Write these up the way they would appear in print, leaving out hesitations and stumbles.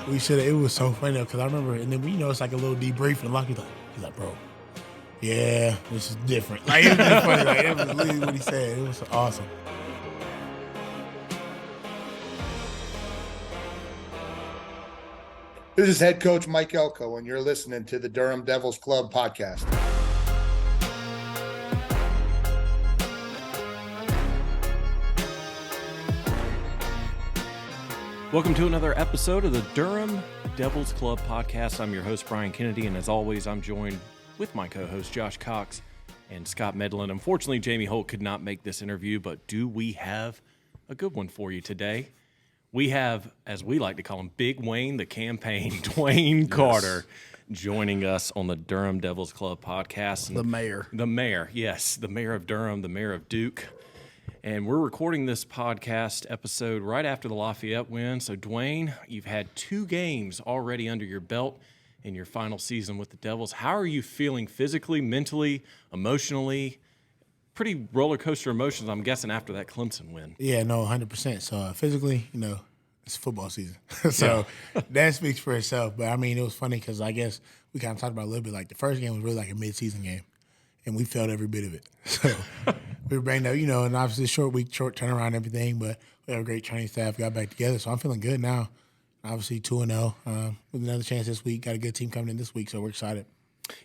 We should have. It was so funny though, because I remember, and then it's like a little debrief, and Locky's like, bro, yeah, this is different. Like, it was just funny. Like, that was literally what he said. It was awesome. This is head coach Mike Elko, and you're listening to the Durham Devils Club podcast. Welcome to another episode of the Durham Devils Club podcast. I'm your host, Brian Kennedy, and as always, I'm joined with my co-host, Josh Cox and Scott Medlin. Unfortunately, Jamie Holt could not make this interview, but do we have a good one for you today? We have, as we like to call him, Big Wayne, the campaign, DeWayne Carter, joining us on the Durham Devils Club podcast. And the mayor. The mayor, yes, the mayor of Durham, the mayor of Duke. And we're recording this podcast episode right after the Lafayette win. So, DeWayne, you've had 2 games already under your belt in your final season with the Devils. How are you feeling physically, mentally, emotionally? Pretty roller coaster emotions, I'm guessing, after that Clemson win. Yeah, no, 100%. So, physically, it's football season. So, that speaks for itself. But, I mean, it was funny because I guess we kind of talked about it a little bit. Like, the first game was really like a mid-season game, and we felt every bit of it. So, we were bringing up, and obviously short week, short turnaround and everything, but we have a great training staff, got back together. So I'm feeling good now. Obviously 2-0 with another chance this week. Got a good team coming in this week, so we're excited.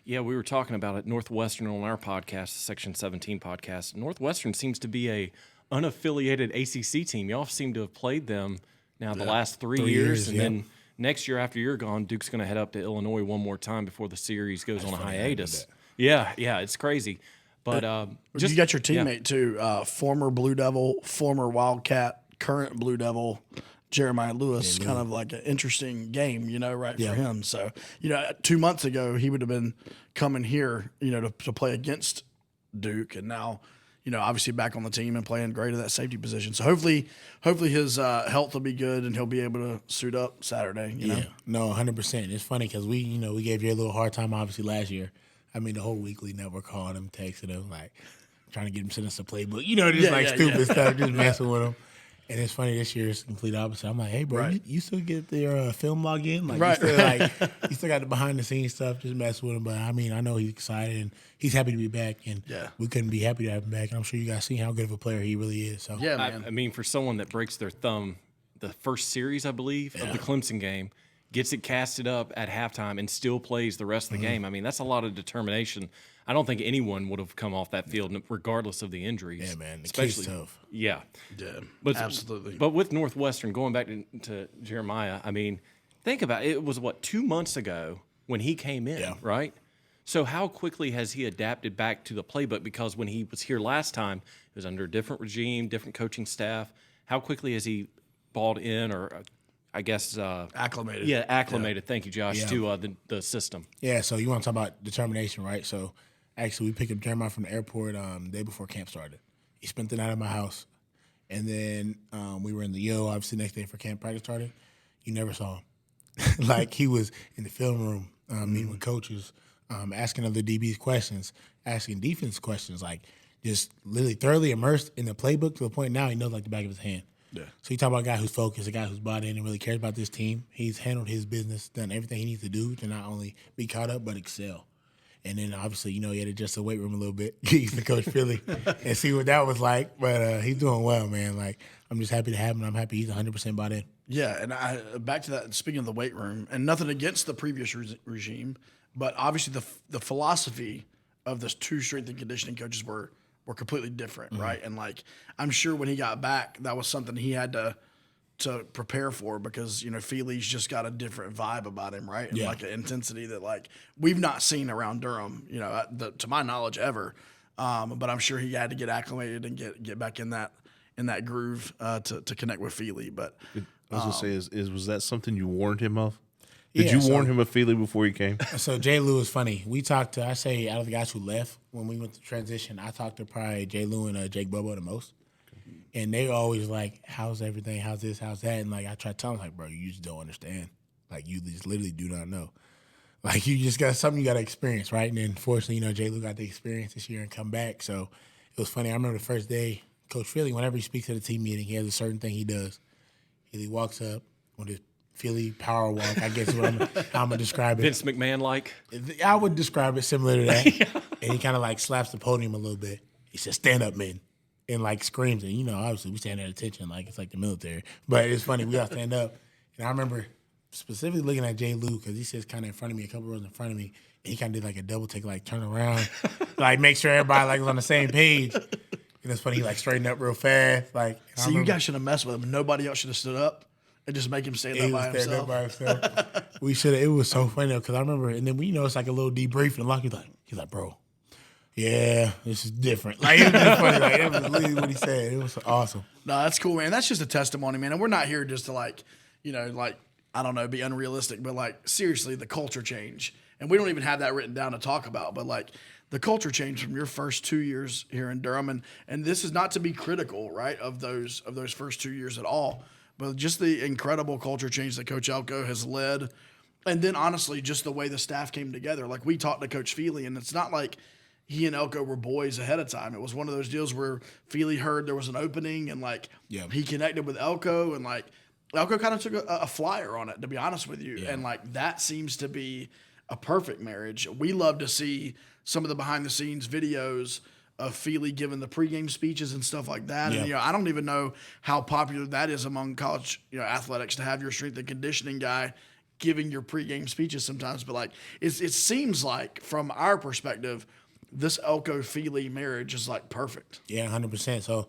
Yeah, we were talking about it, Northwestern on our podcast, the Section 17 podcast. Northwestern seems to be a unaffiliated ACC team. Y'all seem to have played them now the last 3 years. And then next year after you're gone, Duke's going to head up to Illinois one more time before the series goes on a hiatus. Yeah, it's crazy. But you got your teammate too, former Blue Devil, former Wildcat, current Blue Devil, Jeremiah Lewis. Kind of like an interesting game, for him. So, 2 months ago he would have been coming here, to play against Duke, and now, obviously back on the team and playing great at that safety position. So hopefully his health will be good and he'll be able to suit up Saturday. Yeah, no, 100%. It's funny because we gave you a little hard time obviously last year. I mean, the whole Weekly Network called him, texted him, like, trying to get him to send us a playbook. Stupid stuff, just messing with him. And it's funny, this year it's the complete opposite. I'm like, hey, bro, you still get their film log in? Like, you still got the behind-the-scenes stuff, just messing with him. But, I mean, I know he's excited, and he's happy to be back. And we couldn't be happy to have him back. And I'm sure you guys see how good of a player he really is. So man. I mean, for someone that breaks their thumb the first series, I believe, of the Clemson game, gets it casted up at halftime and still plays the rest of the game. I mean, that's a lot of determination. I don't think anyone would have come off that field regardless of the injuries. Yeah, man. The especially kid's tough. Yeah. Yeah, absolutely. But with Northwestern, going back to Jeremiah, I mean, think about it. It was, 2 months ago when he came in, right? So how quickly has he adapted back to the playbook? Because when he was here last time, it was under a different regime, different coaching staff. How quickly has he balled in or I guess acclimated. Yeah, acclimated. Thank you, Josh, to the system. Yeah, so you want to talk about determination, right? So actually, we picked up Jeremiah from the airport the day before camp started. He spent the night at my house, and then we were in the obviously next day for camp practice started. You never saw him. Like, he was in the film room meeting with coaches, asking other DBs questions, asking defense questions, like just literally thoroughly immersed in the playbook to the point now he knows like the back of his hand. Yeah. So you talk about a guy who's focused, a guy who's bought in and really cares about this team. He's handled his business, done everything he needs to do to not only be caught up but excel. And then obviously, he had to adjust the weight room a little bit. He used to coach Philly and see what that was like. But he's doing well, man. Like, I'm just happy to have him. I'm happy he's 100% bought in. Yeah, and back to that, speaking of the weight room, and nothing against the previous regime, but obviously the philosophy of the 2 strength and conditioning coaches were completely different, right? And like, I'm sure when he got back, that was something he had to prepare for because, Feely's just got a different vibe about him, right? And like an intensity that like we've not seen around Durham, to my knowledge ever. But I'm sure he had to get acclimated and get back in that groove to connect with Feely. But I was gonna say, was that something you warned him of? Did you warn him of Feely before he came? So Jay Lou is funny. We talked to, I say, out of the guys who left when we went to transition, I talked to probably Jay Lou and Jake Bobo the most. And they always like, how's everything? How's this? How's that? And like, I try to tell them, like, bro, you just don't understand. Like, you just literally do not know. Like, you just got something you got to experience, right? And then, fortunately, Jay Lou got the experience this year and come back. So it was funny. I remember the first day, Coach Philly, whenever he speaks at a team meeting, he has a certain thing he does. He walks up with his Philly power walk, I guess is what how I'm gonna describe it. Vince McMahon like. I would describe it similar to that. And he kind of like slaps the podium a little bit. He says, "Stand up, men," and like screams. And obviously we stand at attention, like it's like the military. But it's funny, we all stand up. And I remember specifically looking at Jay Lou because he sits kind of in front of me, a couple rows in front of me, and he kind of did like a double take, like turn around, like make sure everybody like was on the same page. And it's funny, he like straightened up real fast. Like, See, you guys should have messed with him. Nobody else should have stood up and just make him stand up by himself. We should have. It was so funny because I remember, and then it's like a little debrief, and Locky's like, bro, yeah, this is different. Like, it was just funny. Like, that was literally what he said. It was awesome. No, that's cool, man. That's just a testimony, man. And we're not here just to I don't know, be unrealistic, but like seriously, the culture change. And we don't even have that written down to talk about, but like the culture change from your first 2 years here in Durham, and this is not to be critical, right, of those first 2 years at all, but just the incredible culture change that Coach Elko has led. And then honestly, just the way the staff came together. Like we talked to Coach Feely, and it's not like he and Elko were boys ahead of time. It was one of those deals where Feely heard there was an opening, and like he connected with Elko, and like Elko kind of took a flyer on it, to be honest with you. And like that seems to be a perfect marriage. We love to see some of the behind the scenes videos of Feely giving the pregame speeches and stuff like that. And I don't even know how popular that is among college athletics to have your strength and conditioning guy giving your pregame speeches sometimes. But like it seems like from our perspective, this Elko Feely marriage is like perfect. Yeah, 100%. So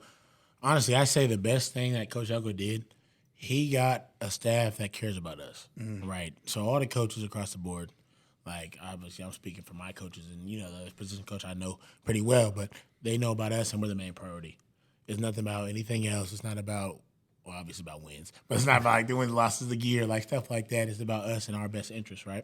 honestly, I say the best thing that Coach Elko did, he got a staff that cares about us, right? So all the coaches across the board, like obviously I'm speaking for my coaches and the position coach I know pretty well, but they know about us and we're the main priority. It's nothing about anything else. It's not about, well, obviously about wins, but it's not about like the wins, losses of the gear, like stuff like that. It's about us and our best interest, right?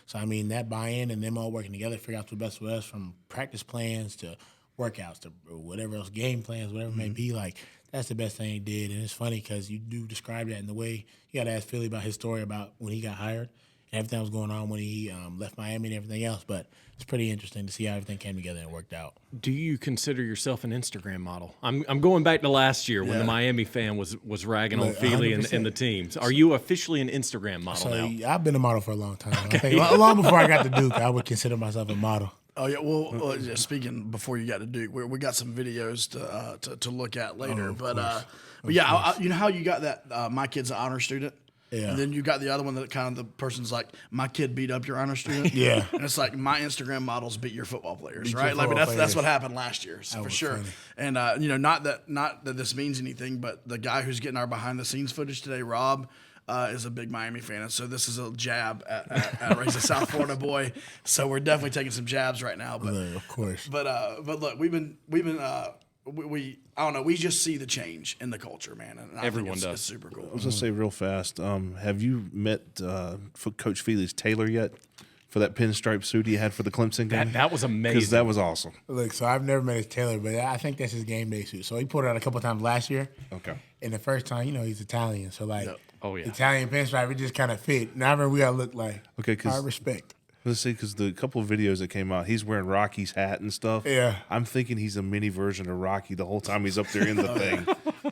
So I mean that buy-in and them all working together, figure out what's best for us, from practice plans to workouts to whatever else, game plans, whatever it may be. Like that's the best thing he did, and it's funny because you do describe that in the way you got to ask Philly about his story about when he got hired and everything that was going on when he left Miami and everything else. But it's pretty interesting to see how everything came together and worked out. Do you consider yourself an Instagram model? I'm going back to last year when the Miami fan was ragging on Feely and the teams. Are you officially an Instagram model now? I've been a model for a long time. I think long before I got to Duke, I would consider myself a model. Oh yeah, well, speaking before you got to Duke, we got some videos to look at later. But yeah, you know how you got that my kid's an honor student, and then you got the other one that kind of the person's like, my kid beat up your honor student, and it's like my Instagram models beat your football players, right? Like that's what happened last year, for sure. Funny. And not that this means anything, but the guy who's getting our behind the scenes footage today, Rob, is a big Miami fan, and so this is a jab at he's a South Florida boy, so we're definitely taking some jabs right now. But of course, but look, we I don't know, we just see the change in the culture, man, and everyone does. It's super cool. I was gonna say real fast. Have you met Coach Feely's tailor yet for that pinstripe suit he had for the Clemson game? That was amazing. Because that was awesome. Look, so I've never met his tailor, but I think that's his game day suit. So he pulled it out a couple times last year. Okay. And the first time, he's Italian, so like. Yep. Oh, yeah. Italian pinstripe, it just kind of fit. And I remember we all looked like, I respect. Let's see, because the couple of videos that came out, he's wearing Rocky's hat and stuff. Yeah. I'm thinking he's a mini version of Rocky the whole time he's up there in the thing.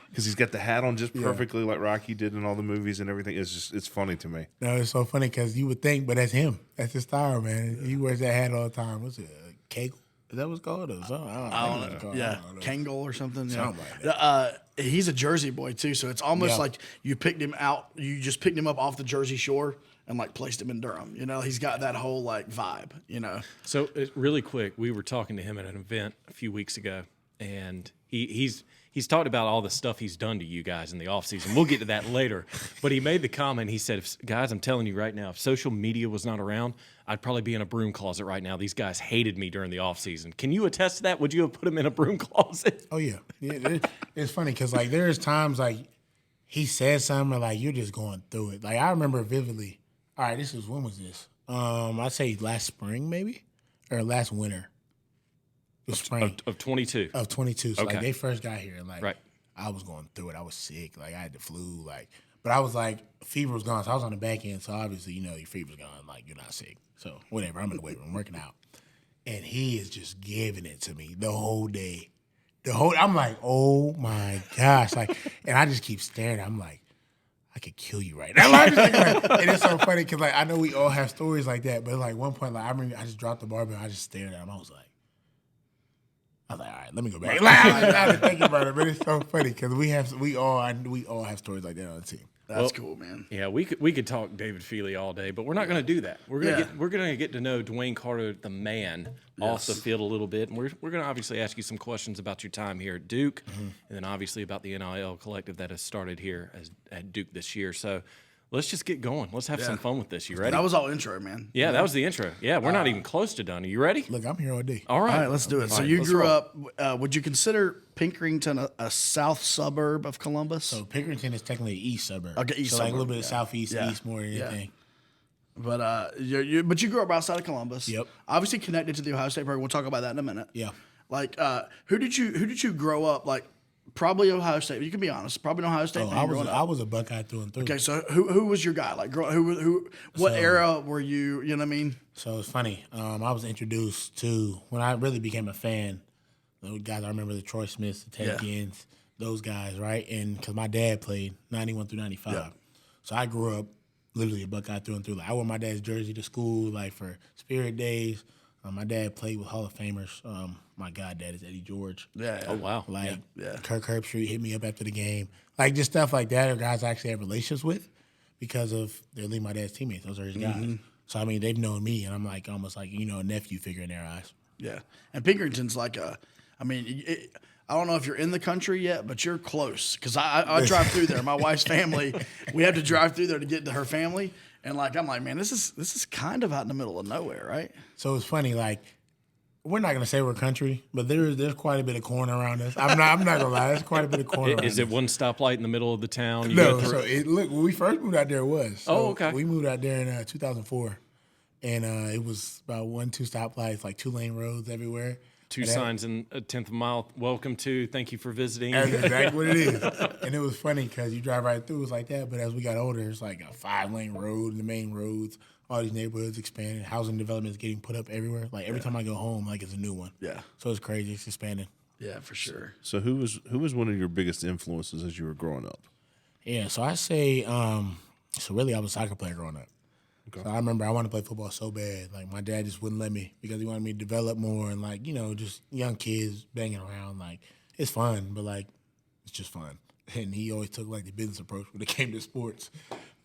Because he's got the hat on just perfectly like Rocky did in all the movies and everything. It's funny to me. No, it's so funny because you would think, but that's him. That's his style, man. He wears that hat all the time. What's it, Kegel? Is that what's called? Or something? I don't know. Yeah, Kangol or something. Something like that. He's a Jersey boy too, so it's almost like you picked him out. You just picked him up off the Jersey Shore and like placed him in Durham. He's got that whole like vibe. So really quick, we were talking to him at an event a few weeks ago, and he's talked about all the stuff he's done to you guys in the offseason. We'll get to that later. But he made the comment, he said, guys, I'm telling you right now, if social media was not around, I'd probably be in a broom closet right now. These guys hated me during the offseason. Can you attest to that? Would you have put him in a broom closet? Oh, yeah. It's funny because, like, there's times, like, he says something, like, you're just going through it. Like, I remember vividly. All right, when was this? I'd say last spring maybe or last winter. The spring. Of 22. Of 22. So, Okay. like, they first got here, and, like, Right. I was going through it. I was sick. Like, I had the flu. Like, but I was, like, fever was gone. So, I was on the back end. So, obviously, your fever's gone. Like, you're not sick. So, whatever. I'm in the weight room working out. And he is just giving it to me the whole day. I'm like, oh, my gosh. Like, and I just keep staring. I'm like, I could kill you right now. Like, and it's so funny because like I know we all have stories like that, but like one point, like I remember I just dropped the barbell, I just stared at him. I was like, all right, let me go back. Like, I was thinking about it, but it's so funny because we all have stories like that on the team. That's cool, man. Yeah, we could talk David Feely all day, but we're not going to do that. We're gonna get to know DeWayne Carter, the man, off the field a little bit, and we're going to obviously ask you some questions about your time here at Duke, and then obviously about the NIL collective that has started here at Duke this year. So let's just get going. Let's have some fun with this. You ready? That was all intro, man. Yeah, that was the intro. Yeah, we're not even close to done. Are you ready? Look, I'm here all day. All All right. right, let's do it. So you grew up. Would you consider Pinkerton a south suburb of Columbus? So Pickerington is technically an east suburb. Okay, east so like a little suburb, bit of southeast, east more than anything. But you grew up outside of Columbus. Yep. Obviously connected to the Ohio State program. We'll talk about that in a minute. Yeah. Like, who did you grow up like? Probably Ohio State. You can be honest. Probably an Ohio State. Oh, fan I growing up. was a Buckeye through and through. Okay, so who was your guy? Like, what era were you? You know what I mean? So it's funny. I was introduced to when I really became a fan. Those guys, I remember the Troy Smiths, the Ted Gins, those guys, right? And because my dad played 91 through 95, so I grew up literally a Buckeye through and through. Like I wore my dad's jersey to school, like for Spirit Days. My dad played with Hall of Famers. My goddad is Eddie George. Yeah. Oh wow. Like Kirk Herbstreit hit me up after the game. Like just stuff like that are guys I actually have relationships with because of they're my dad's teammates. Those are his guys. So I mean they've known me and I'm like almost like, a nephew figure in their eyes. Yeah. And Pinkerton's like I don't know if you're in the country yet, but you're close. Because I drive through there. My wife's family, we have to drive through there to get to her family. And like I'm like, man, this is kind of out in the middle of nowhere, right? So it's funny, like we're not gonna say we're country, but there's quite a bit of corn around us. I'm not gonna lie, there's quite a bit of corn around us. Is it one stoplight in the middle of the town? You No, go through? so look, when we first moved out there, it was. So okay. We moved out there in 2004, and it was about 1-2 stoplights, like 2-lane roads everywhere. Two signs in a 10th mile. Welcome to. Thank you for visiting. That's exactly what it is. And it was funny because you drive right through, it's like that. But as we got older, it's like a 5-lane road, the main roads, all these neighborhoods expanded, housing development is getting put up everywhere. Like every time I go home, like it's a new one. Yeah. So it's crazy. It's expanding. Yeah, for sure. So who was one of your biggest influences as you were growing up? Yeah, so I say, so really I was a soccer player growing up. Okay. So I remember I wanted to play football so bad. Like my dad just wouldn't let me because he wanted me to develop more and like, just young kids banging around. Like it's fun, but like it's just fun. And he always took like the business approach when it came to sports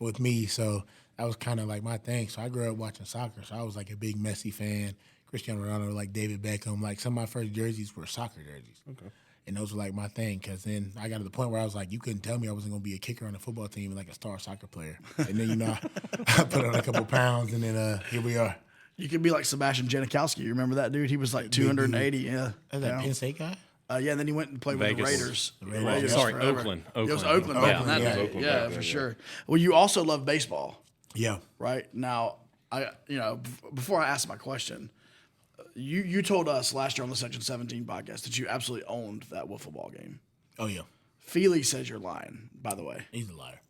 with me. So that was kind of like my thing. So I grew up watching soccer. So I was like a big Messi fan, Cristiano Ronaldo, like David Beckham. Like some of my first jerseys were soccer jerseys. Okay. And those were like my thing because then I got to the point where I was like, you couldn't tell me I wasn't going to be a kicker on a football team like a star soccer player. And then, I put on a couple pounds and then here we are. You could be like Sebastian Janikowski. You remember that dude? He was like 280. Yeah. Is that Penn State guy? Yeah, and then he went and played with the Raiders. Raiders. Sorry, forever. Oakland. It was Oakland. Yeah. Oakland, that day. Yeah, for sure. Well, you also love baseball. Yeah. Right? Now, before I ask my question, you told us last year on the Section 17 podcast that you absolutely owned that wiffle ball game. Oh, yeah. Feely says you're lying, by the way. He's a liar.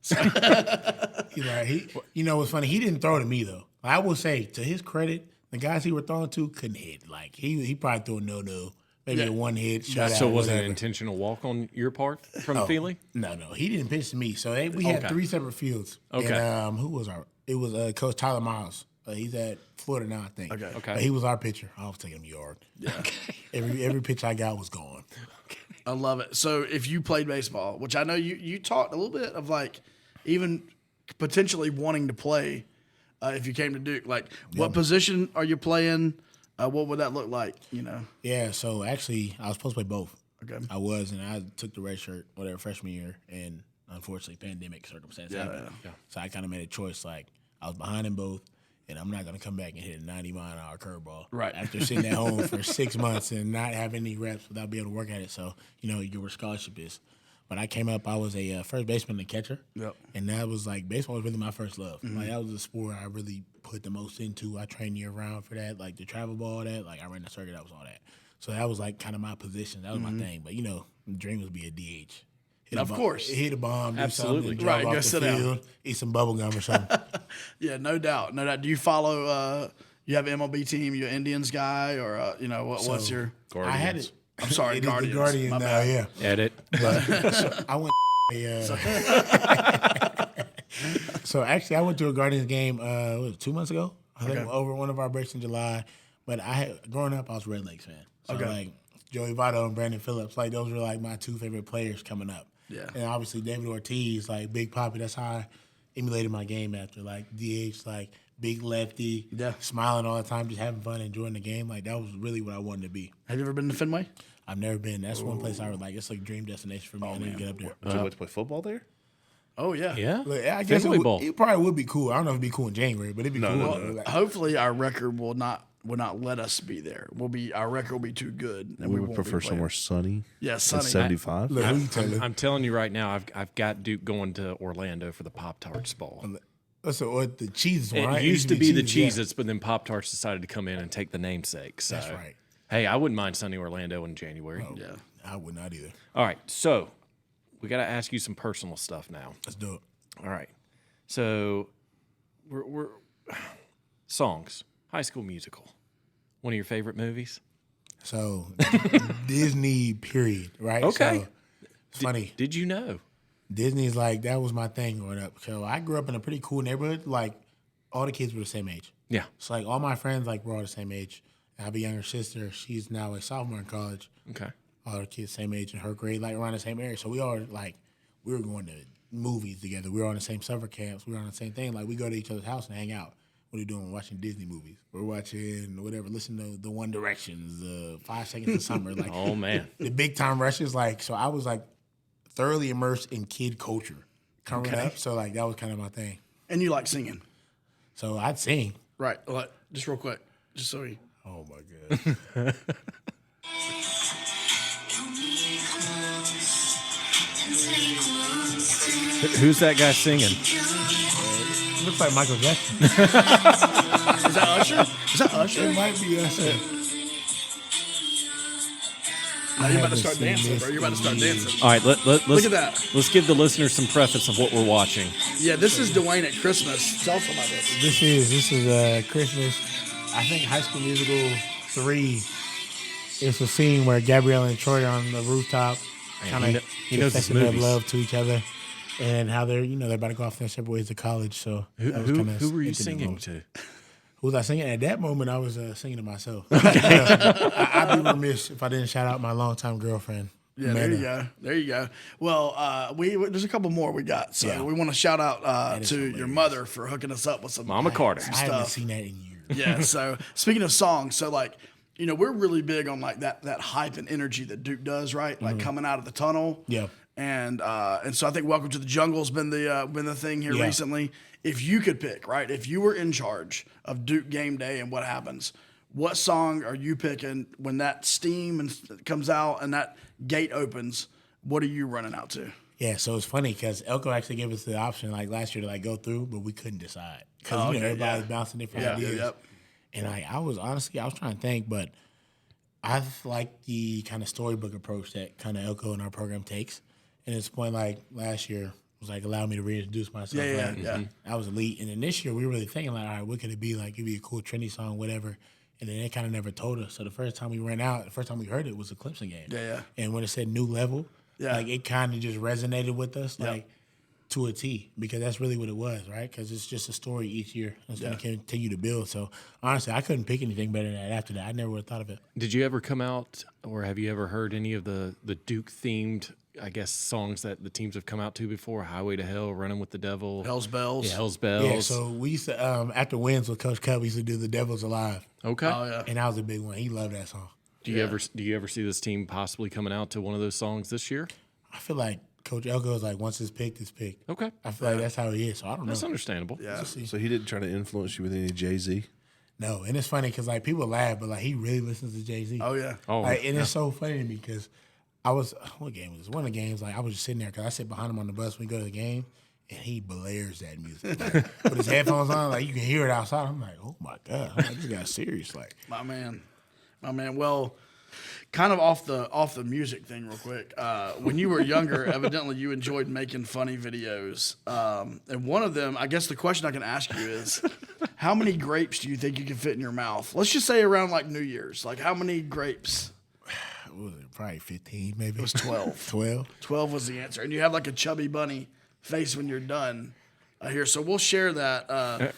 He's like, what's funny? He didn't throw to me, though. I will say, to his credit, the guys he were throwing to couldn't hit. Like, he probably threw a no-no. Maybe a one-hit shot. So was it an intentional walk on your part from Feely? No. He didn't pitch to me. So we had 3 separate fields. Okay. And who was it was Coach Tyler Miles. He's at Florida now, I think. Okay. But he was our pitcher. I was taking him yard. Yeah. Every pitch I got was gone. I love it. So if you played baseball, which I know you talked a little bit of like even potentially wanting to play if you came to Duke, like what position are you playing? What would that look like, Yeah, so actually I was supposed to play both. Okay. I was, and I took the red shirt, freshman year, and unfortunately pandemic circumstances happened. Yeah. So I kind of made a choice, like I was behind in both. And I'm not going to come back and hit a 90-mile-an-hour curveball after sitting at home for 6 months and not having any reps without being able to work at it. So, your scholarship is. When I came up, I was a first baseman and catcher. Yep. And that was like, baseball was really my first love. Mm-hmm. Like, that was the sport I really put the most into. I trained year-round for that, like the travel ball, that. Like, I ran the circuit, that was all that. So that was like kind of my position. That was my thing. But, the dream was to be a DH. Of course. Hit a bomb, absolutely. Do something, Right, go sit down. Eat some bubble gum or something. Yeah, no doubt. Do you follow? You have an MLB team? You an Indians guy, or what's your? Guardians. I had it. I'm sorry, it Guardians. Is the Guardians My now, bad. yeah. Edit. So I went. So actually, I went to a Guardians game. What was it, 2 months ago? I think over one of our breaks in July. But growing up, I was a Red Lakes fan. So like Joey Votto and Brandon Phillips, like those were like my two favorite players coming up. Yeah. And obviously David Ortiz, like Big Papi. That's how I emulated my game after. Like DH, like big lefty, smiling all the time, just having fun, enjoying the game. Like that was really what I wanted to be. Have you ever been to Fenway? I've never been. That's one place I would like. It's like a dream destination for me. I need to get up there. Did you went to play football there? Oh yeah. Yeah. But I guess Fenway Bowl. it probably would be cool. I don't know if it'd be cool in January, but it'd be cool. No. Like, Hopefully, our record will not let us be there. Our record will be too good, and We won't would be prefer playing. somewhere sunny. Yeah, At sunny. 75. look, who you telling? I'm telling you right now, I've got Duke going to Orlando for the Pop-Tarts Bowl. That's what the cheese one, It right? used to be the Cheez-Its, Cheez-Its, but then Pop-Tarts decided to come in and take the namesake. So, That's right. hey, I wouldn't mind sunny Orlando in January. Yeah. Yeah. I would not either. All right, so we got to ask you some personal stuff now. Let's do it. All right, so we're songs, High School Musical, one of your favorite movies. So Disney, period. Right. Okay. So, it's funny. Did you know? Disney's like that was my thing growing up. So I grew up in a pretty cool neighborhood. Like all the kids were the same age. Yeah. So like all my friends like were all the same age. I have a younger sister. She's now a sophomore in college. Okay. All the kids same age in her grade, like around the same area. So we all like we were going to movies together. We were on the same summer camps. We were on the same thing. Like we go to each other's house and hang out. What are you doing? We're watching Disney movies. We're watching whatever. Listen to the One Directions, the 5 Seconds of Summer. Like Oh man. the big time rushes. Like so, I was like thoroughly immersed in kid culture coming up. So like that was kind of my thing. And you like singing, So I'd sing. right? Like, just real quick, just so we. Oh my god. Who's that guy singing? Looks like Michael Jackson. Is that Usher? Is that Usher? It might be us. Now you're about to start dancing, bro. You're about to start dancing. All right, let's Look at that. Let's give the listeners some preface of what we're watching. Yeah, this is DeWayne at Christmas. Tell us about this. This is Christmas. I think High School Musical 3. It's a scene where Gabrielle and Troy are on the rooftop, kind of he knows his confessing their movies. love to each other, and how they're they're about to go off their separate ways to college. So that was kinda Who were you intimate singing moment. to? Who was I singing? At that moment, I was singing to myself. I'd be remiss if I didn't shout out my longtime girlfriend. Yeah, there you go. There you go. Well, there's a couple more we got. So Yeah. we want to shout out is to your hilarious. mother for hooking us up with some Mama Carter. some I haven't stuff. seen that in years. Yeah. So speaking of songs, so like, we're really big on like that hype and energy that Duke does, right? Like coming out of the tunnel. Yeah. And so I think Welcome to the Jungle's been the thing here Yeah. recently. If you could pick, right? If you were in charge of Duke game day and what happens, what song are you picking when that steam comes out and that gate opens? What are you running out to? Yeah, so it's funny because Elko actually gave us the option like last year to like go through, but we couldn't decide because Oh, okay, everybody's yeah. bouncing different Yeah, ideas. yep. And I was trying to think, but I like the kind of storybook approach that kind of Elko in our program takes. And it's point like last year was like allowed me to reintroduce myself. Yeah, like, yeah. I was elite, and then this year we were really thinking like, all right, what could it be? Like, it'd be a cool trendy song, whatever. And then they kind of never told us. So the first time we ran out, the first time we heard it was a Clemson game. Yeah, yeah. And when it said new level, Yeah. like it kind of just resonated with us, Yep. like to a T, because that's really what it was, right? Because it's just a story each year. It's going to continue to build. So honestly, I couldn't pick anything better than that after that. I never would have thought of it. Did you ever come out, or have you ever heard any of the Duke themed, I guess, songs that the teams have come out to before? Highway to Hell, Running with the Devil, Hell's Bells. Yeah, Hell's Bells. Yeah, so we used to, after wins with Coach Cub, we used to do The Devil's Alive. Okay. Oh yeah. And that was a big one. He loved that song. Do you ever see this team possibly coming out to one of those songs this year? I feel like Coach Elko is like, once it's picked, it's picked. Okay. I feel like that's how he is. So I don't know. That's understandable. Yeah. So he didn't try to influence you with any Jay-Z? No, and it's funny because like people laugh, but like he really listens to Jay-Z. Oh yeah. Oh, Like, and it's so funny to me because I was, what game was this? One of the games, like I was just sitting there because I sit behind him on the bus when we go to the game, and he blares that music. Like, with his headphones on, like you can hear it outside. I'm like, oh my God. I'm like, this got serious. Like, My man. Well, kind of off the music thing real quick. When you were younger, evidently you enjoyed making funny videos. And one of them, I guess the question I can ask you is, how many grapes do you think you can fit in your mouth? Let's just say around like New Year's. Like how many grapes? what was it? Probably 15, maybe. It was 12. 12? 12 was the answer. And you have like a chubby bunny face when you're done. here. So we'll share that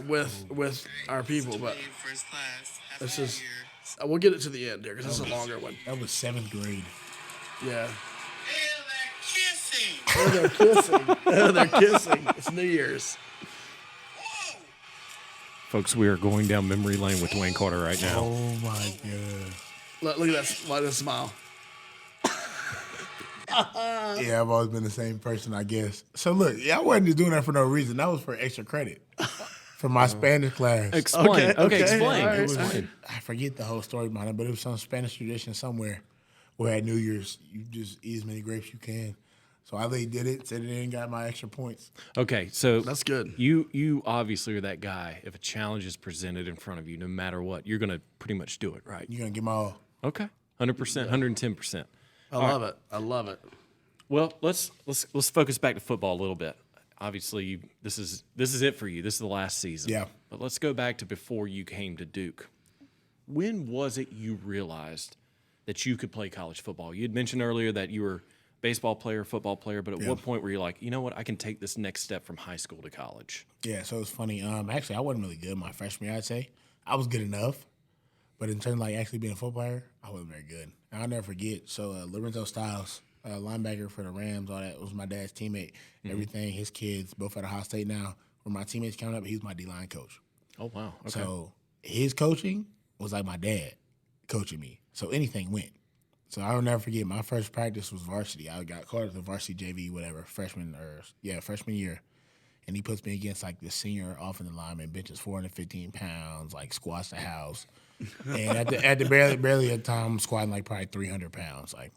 with our people, but this is we'll get it to the end here because it's a longer one. That was 7th grade. Yeah. Hell, They're kissing. They're kissing. It's New Year's. Folks, we are going down memory lane with DeWayne Carter right now. Oh my god. Look at that. Look at that smile. Yeah, I've always been the same person, I guess. So look, I wasn't just doing that for no reason. That was for extra credit for my Spanish class. Explain. Okay, explain. All right. It was, Explain. I forget the whole story behind it, but it was some Spanish tradition somewhere where at New Year's you just eat as many grapes you can. So I did it, said it in, got my extra points. Okay, so That's good. You obviously are that guy. If a challenge is presented in front of you, no matter what, you're going to pretty much do it, right? You're gonna give my all. Okay, 100%, 110%. I love it. I love it. Well, let's focus back to football a little bit. Obviously, this is it for you. This is the last season. Yeah. But let's go back to before you came to Duke. When was it you realized that you could play college football? You had mentioned earlier that you were a baseball player, football player, but at what point were you like, you know what, I can take this next step from high school to college? Yeah, so it's funny. Actually, I wasn't really good my freshman year, I'd say. I was good enough, but in terms of like actually being a football player, I wasn't very good. And I'll never forget. So Lorenzo Styles, linebacker for the Rams, all that was my dad's teammate. Everything, his kids, both at Ohio State now, were my teammates coming up. He was my D-line coach. Oh, wow. Okay. So his coaching was like my dad coaching me. So anything went. So I'll never forget, my first practice was varsity. I got called up to varsity JV, whatever, freshman year. And he puts me against like the senior offensive lineman, benches 415 pounds, like squats the house. And at the barely at the time, I'm squatting like probably 300 pounds. Like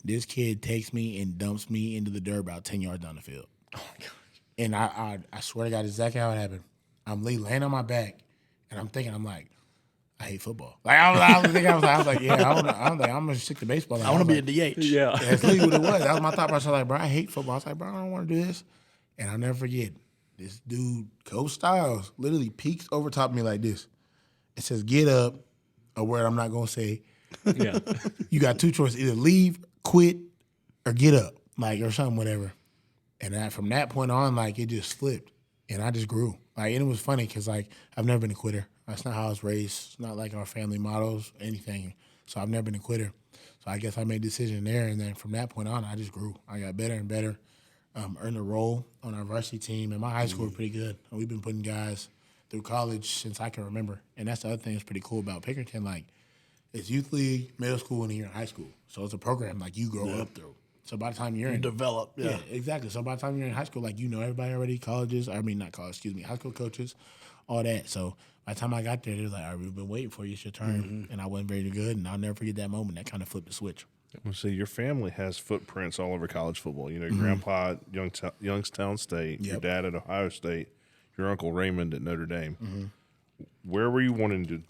this kid takes me and dumps me into the dirt about 10 yards down the field. Oh my gosh. And I swear to God, exactly how it happened. I'm laying on my back, and I'm thinking, I'm like, I hate football. Like I was like, yeah, I'm gonna stick to baseball. Like, I want to be like, a DH. Yeah. that's literally what it was. That was my thought process. Like, bro, I hate football. I was like, bro, I don't want to do this. And I'll never forget, this dude, Coach Styles, literally peeks over top of me like this. It says, get up, a word I'm not gonna say. Yeah. You got two choices: either leave, quit, or get up, like, or something, whatever. And from that point on, like, it just flipped, and I just grew. Like, and it was funny because, like, I've never been a quitter. That's not how I was raised. It's not like our family models, anything. So I've never been a quitter. So I guess I made a decision there, and then from that point on, I just grew. I got better and better. Earned a role on our varsity team, and my high school was pretty good. We've been putting guys through college since I can remember, and that's the other thing that's pretty cool about Pickerington. Like, it's youth league, middle school, and then you're in high school. So it's a program like you grow up through. So by the time you're in Develop. yeah, exactly. So by the time you're in high school, like, you know everybody already, high school coaches, all that. So by the time I got there, they was like, all right, we've been waiting for you. It's your turn. And I wasn't very good, and I'll never forget that moment. That kind of flipped the switch. So your family has footprints all over college football. You know, your grandpa at Youngstown State, your Yep. dad at Ohio State, your uncle Raymond at Notre Dame. Where were you wanting to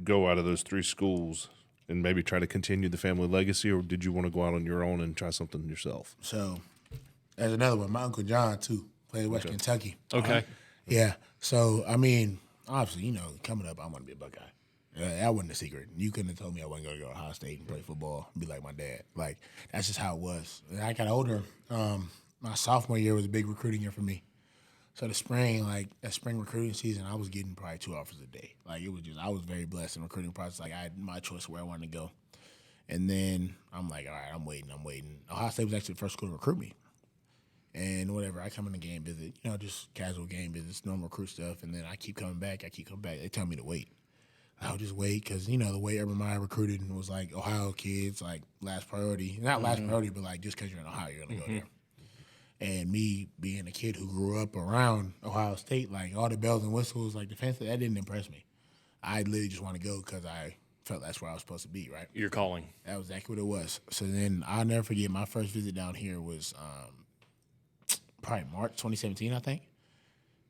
go out of those three schools and maybe try to continue the family legacy, or did you want to go out on your own and try something yourself? So there's another one. My Uncle John, too, played West Kentucky. Okay. Yeah. So, I mean, obviously, you know, coming up, I want to be a Buckeye. That wasn't a secret. You couldn't have told me I wasn't going to go to Ohio State and play football and be like my dad. Like, that's just how it was. And I got older. My sophomore year was a big recruiting year for me. So the spring, like that spring recruiting season, I was getting probably 2 offers a day. Like, it was just, I was very blessed in the recruiting process. Like, I had my choice where I wanted to go. And then I'm like, all right, I'm waiting. Ohio State was actually the first school to recruit me. And whatever, I come in the game visit, you know, just casual game visits, normal recruit stuff. And then I keep coming back. They tell me to wait. I'll just wait because, you know, the way Urban Meyer recruited was like Ohio kids, like last priority. Not last priority, but like just because you're in Ohio, you're going to go there. And me being a kid who grew up around Ohio State, like all the bells and whistles, like the fancy, that didn't impress me. I literally just want to go because I felt that's where I was supposed to be, right? You're calling. That was exactly what it was. So then I'll never forget, my first visit down here was probably March 2017, I think.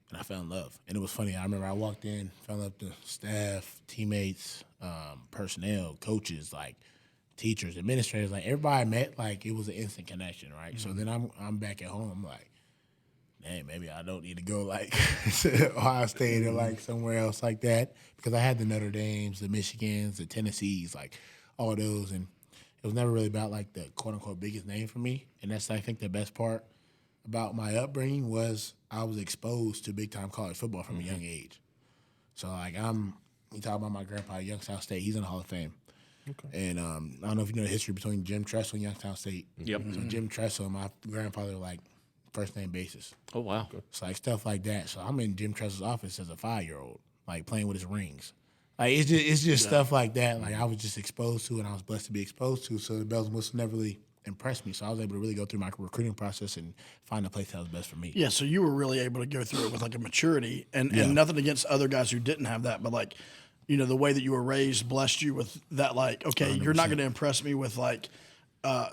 And I fell in love. And it was funny. I remember I walked in, fell in love with the staff, teammates, personnel, coaches, like teachers, administrators, like everybody I met, like it was an instant connection, right? So then I'm back at home. I'm like, dang, maybe I don't need to go like to Ohio State or like somewhere else like that, because I had the Notre Dames, the Michigans, the Tennessees, like all those, and it was never really about like the quote unquote biggest name for me. And that's, I think, the best part about my upbringing was I was exposed to big time college football from a young age. So like you talk about my grandpa at Youngstown State, he's in the Hall of Fame. Okay. And I don't know if you know the history between Jim Tressel and Youngstown State. Yep. So Jim Tressel and my grandfather were like first name basis. Oh, wow. So like stuff like that. So I'm in Jim Tressel's office as a 5-year-old, like playing with his rings. Like it's just stuff like that. Like I was just exposed to, and I was blessed to be exposed to. So the bells and whistles never really impressed me. So I was able to really go through my recruiting process and find the place that was best for me. Yeah, so you were really able to go through it with like a maturity, and nothing against other guys who didn't have that, but like, you know, the way that you were raised blessed you with that. Like, okay, 100%. You're not going to impress me with like,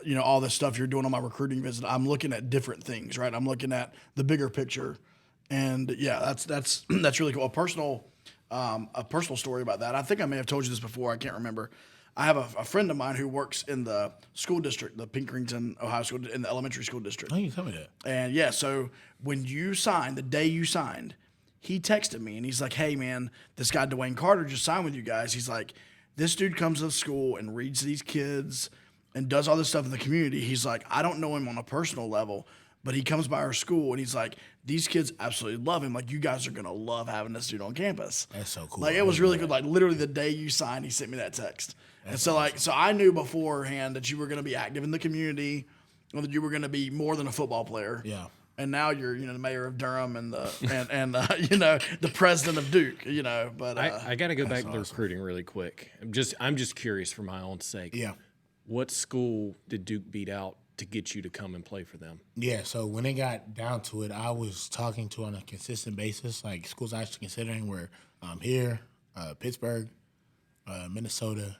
you know, all this stuff you're doing on my recruiting visit. I'm looking at different things, right? I'm looking at the bigger picture, and yeah, that's really cool. A personal story about that. I think I may have told you this before. I can't remember. I have a friend of mine who works in the school district, the Pinkerton, Ohio school, in the elementary school district. Oh, you tell me that. And yeah, so when you signed, the day you signed, he texted me and he's like, "Hey man, this guy DeWayne Carter just signed with you guys." He's like, "This dude comes to the school and reads to these kids and does all this stuff in the community." He's like, "I don't know him on a personal level, but he comes by our school and he's like, these kids absolutely love him. Like, you guys are gonna love having this dude on campus." That's so cool. Like, it was really good. Like, literally the day you signed, he sent me that text. And so, like, so I knew beforehand that you were going to be active in the community, or that you were going to be more than a football player. Yeah. And now you're, you know, the mayor of Durham and you know, the president of Duke. You know, but I got to go back to the recruiting really quick. I'm just curious for my own sake. Yeah. What school did Duke beat out to get you to come and play for them? Yeah. So when it got down to it, I was talking to on a consistent basis, like schools I was considering were here, Pittsburgh, Minnesota,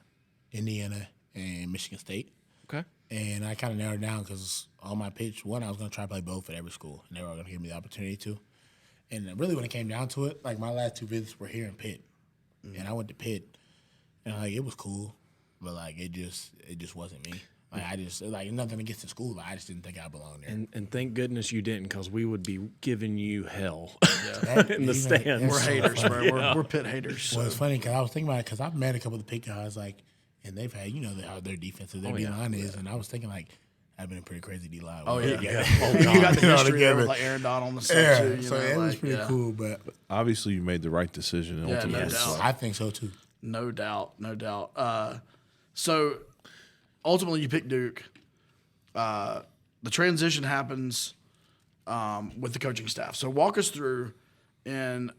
Indiana, and Michigan State. Okay. And I kind of narrowed down because on my pitch, one, I was going to try to play both at every school, and they were all going to give me the opportunity to. And really, when it came down to it, like my last 2 visits were here in Pitt, and I went to Pitt, and like it was cool, but like it just wasn't me. Like I just like nothing against the school, I just didn't think I belonged there. And thank goodness you didn't, because we would be giving you hell in the stands. we're haters, bro. We're Pitt haters. Well, it's funny because I was thinking about it because I've met a couple of the Pitt guys, like, and they've had, you know, how their defenses, their D-line is, and I was thinking, like, I've been a pretty crazy D-line. Oh, yeah. Oh, you got the history there with, like, Aaron Donald and stuff, too. You so know, it was like, pretty cool, but Obviously, you made the right decision. And Yeah, ultimately, no doubt. I think so, too. No doubt. So ultimately, you pick Duke. The transition happens with the coaching staff. So walk us through, in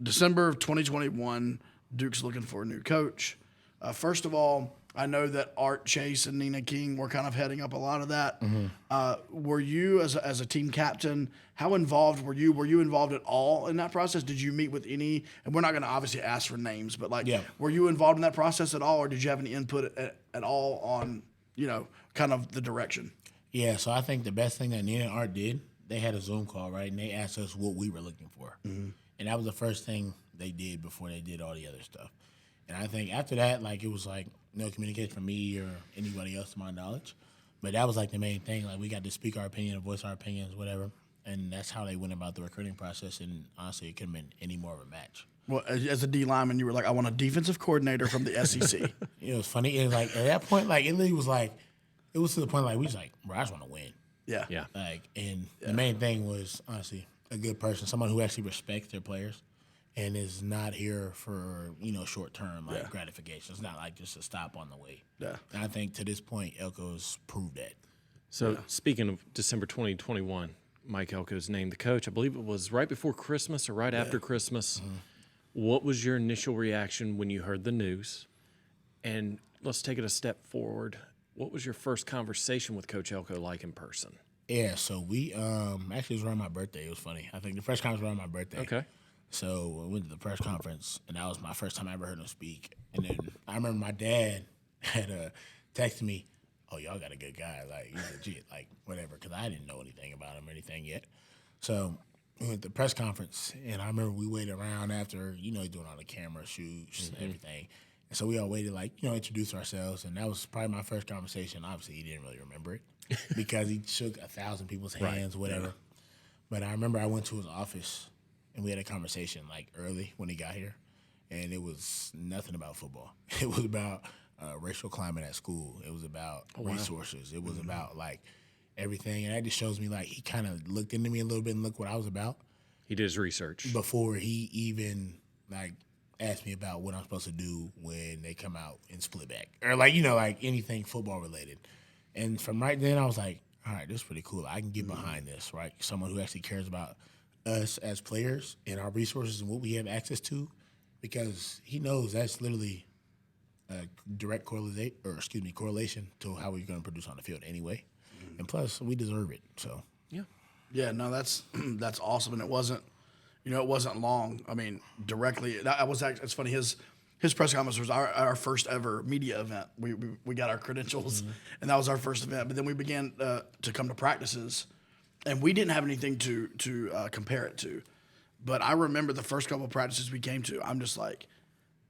December of 2021, Duke's looking for a new coach. First of all, I know that Art Chase and Nina King were kind of heading up a lot of that. Were you, as a team captain, how involved were you? Were you involved at all in that process? Did you meet with any, and we're not going to obviously ask for names, but like, were you involved in that process at all, or did you have any input at all on, you know, kind of the direction? Yeah, so I think the best thing that Nina and Art did, they had a Zoom call, right? And they asked us what we were looking for. And that was the first thing they did before they did all the other stuff. And I think after that, like, it was like no communication from me or anybody else to my knowledge. But that was like the main thing. Like, we got to speak our opinion and voice our opinions, whatever. And that's how they went about the recruiting process. And honestly, it couldn't have been any more of a match. Well, as a D lineman, you were like, I want a defensive coordinator from the SEC. It was funny. It was like, at that point, like, it literally was like, it was to the point like we was like, bro, I just want to win. Yeah. Like, and the main thing was honestly a good person, someone who actually respects their players and is not here for, you know, short term gratification. It's not like just a stop on the way. Yeah. And I think to this point, Elko's proved that. So speaking of December 2021, Mike Elko's named the coach. I believe it was right before Christmas or right after Christmas. What was your initial reaction when you heard the news? And let's take it a step forward. What was your first conversation with Coach Elko like in person? Yeah, so we actually it was around my birthday. It was funny. I think the press conference was around my birthday. Okay. So we went to the press conference, and that was my first time I ever heard him speak. And then I remember my dad had texted me, "Oh, y'all got a good guy. Like, he's legit, like, whatever," because I didn't know anything about him or anything yet. So we went to the press conference, and I remember we waited around after, you know, doing all the camera shoots and everything. And so we all waited, like, you know, introduce ourselves. And that was probably my first conversation. Obviously, he didn't really remember it because he shook 1,000 people's hands, whatever. Yeah. But I remember I went to his office, and we had a conversation, like, early when he got here. And it was nothing about football. It was about racial climate at school. It was about resources. It was about, like, everything, and that just shows me like he kind of looked into me a little bit and looked what I was about He did his research. before he even like asked me about what I'm supposed to do when they come out and split back or like like anything football related. And from right then I was like, all right, this is pretty cool. I can get behind this, right? Someone who actually cares about us as players and our resources and what we have access to, because he knows that's literally a direct correlation to how we're going to produce on the field anyway. And plus, we deserve it. So Yeah, no, that's that's awesome, and it wasn't long. I mean, directly. It's funny. His press conference was our first ever media event. We got our credentials, and that was our first event. But then we began to come to practices, and we didn't have anything to compare it to. But I remember the first couple of practices we came to. I'm just like,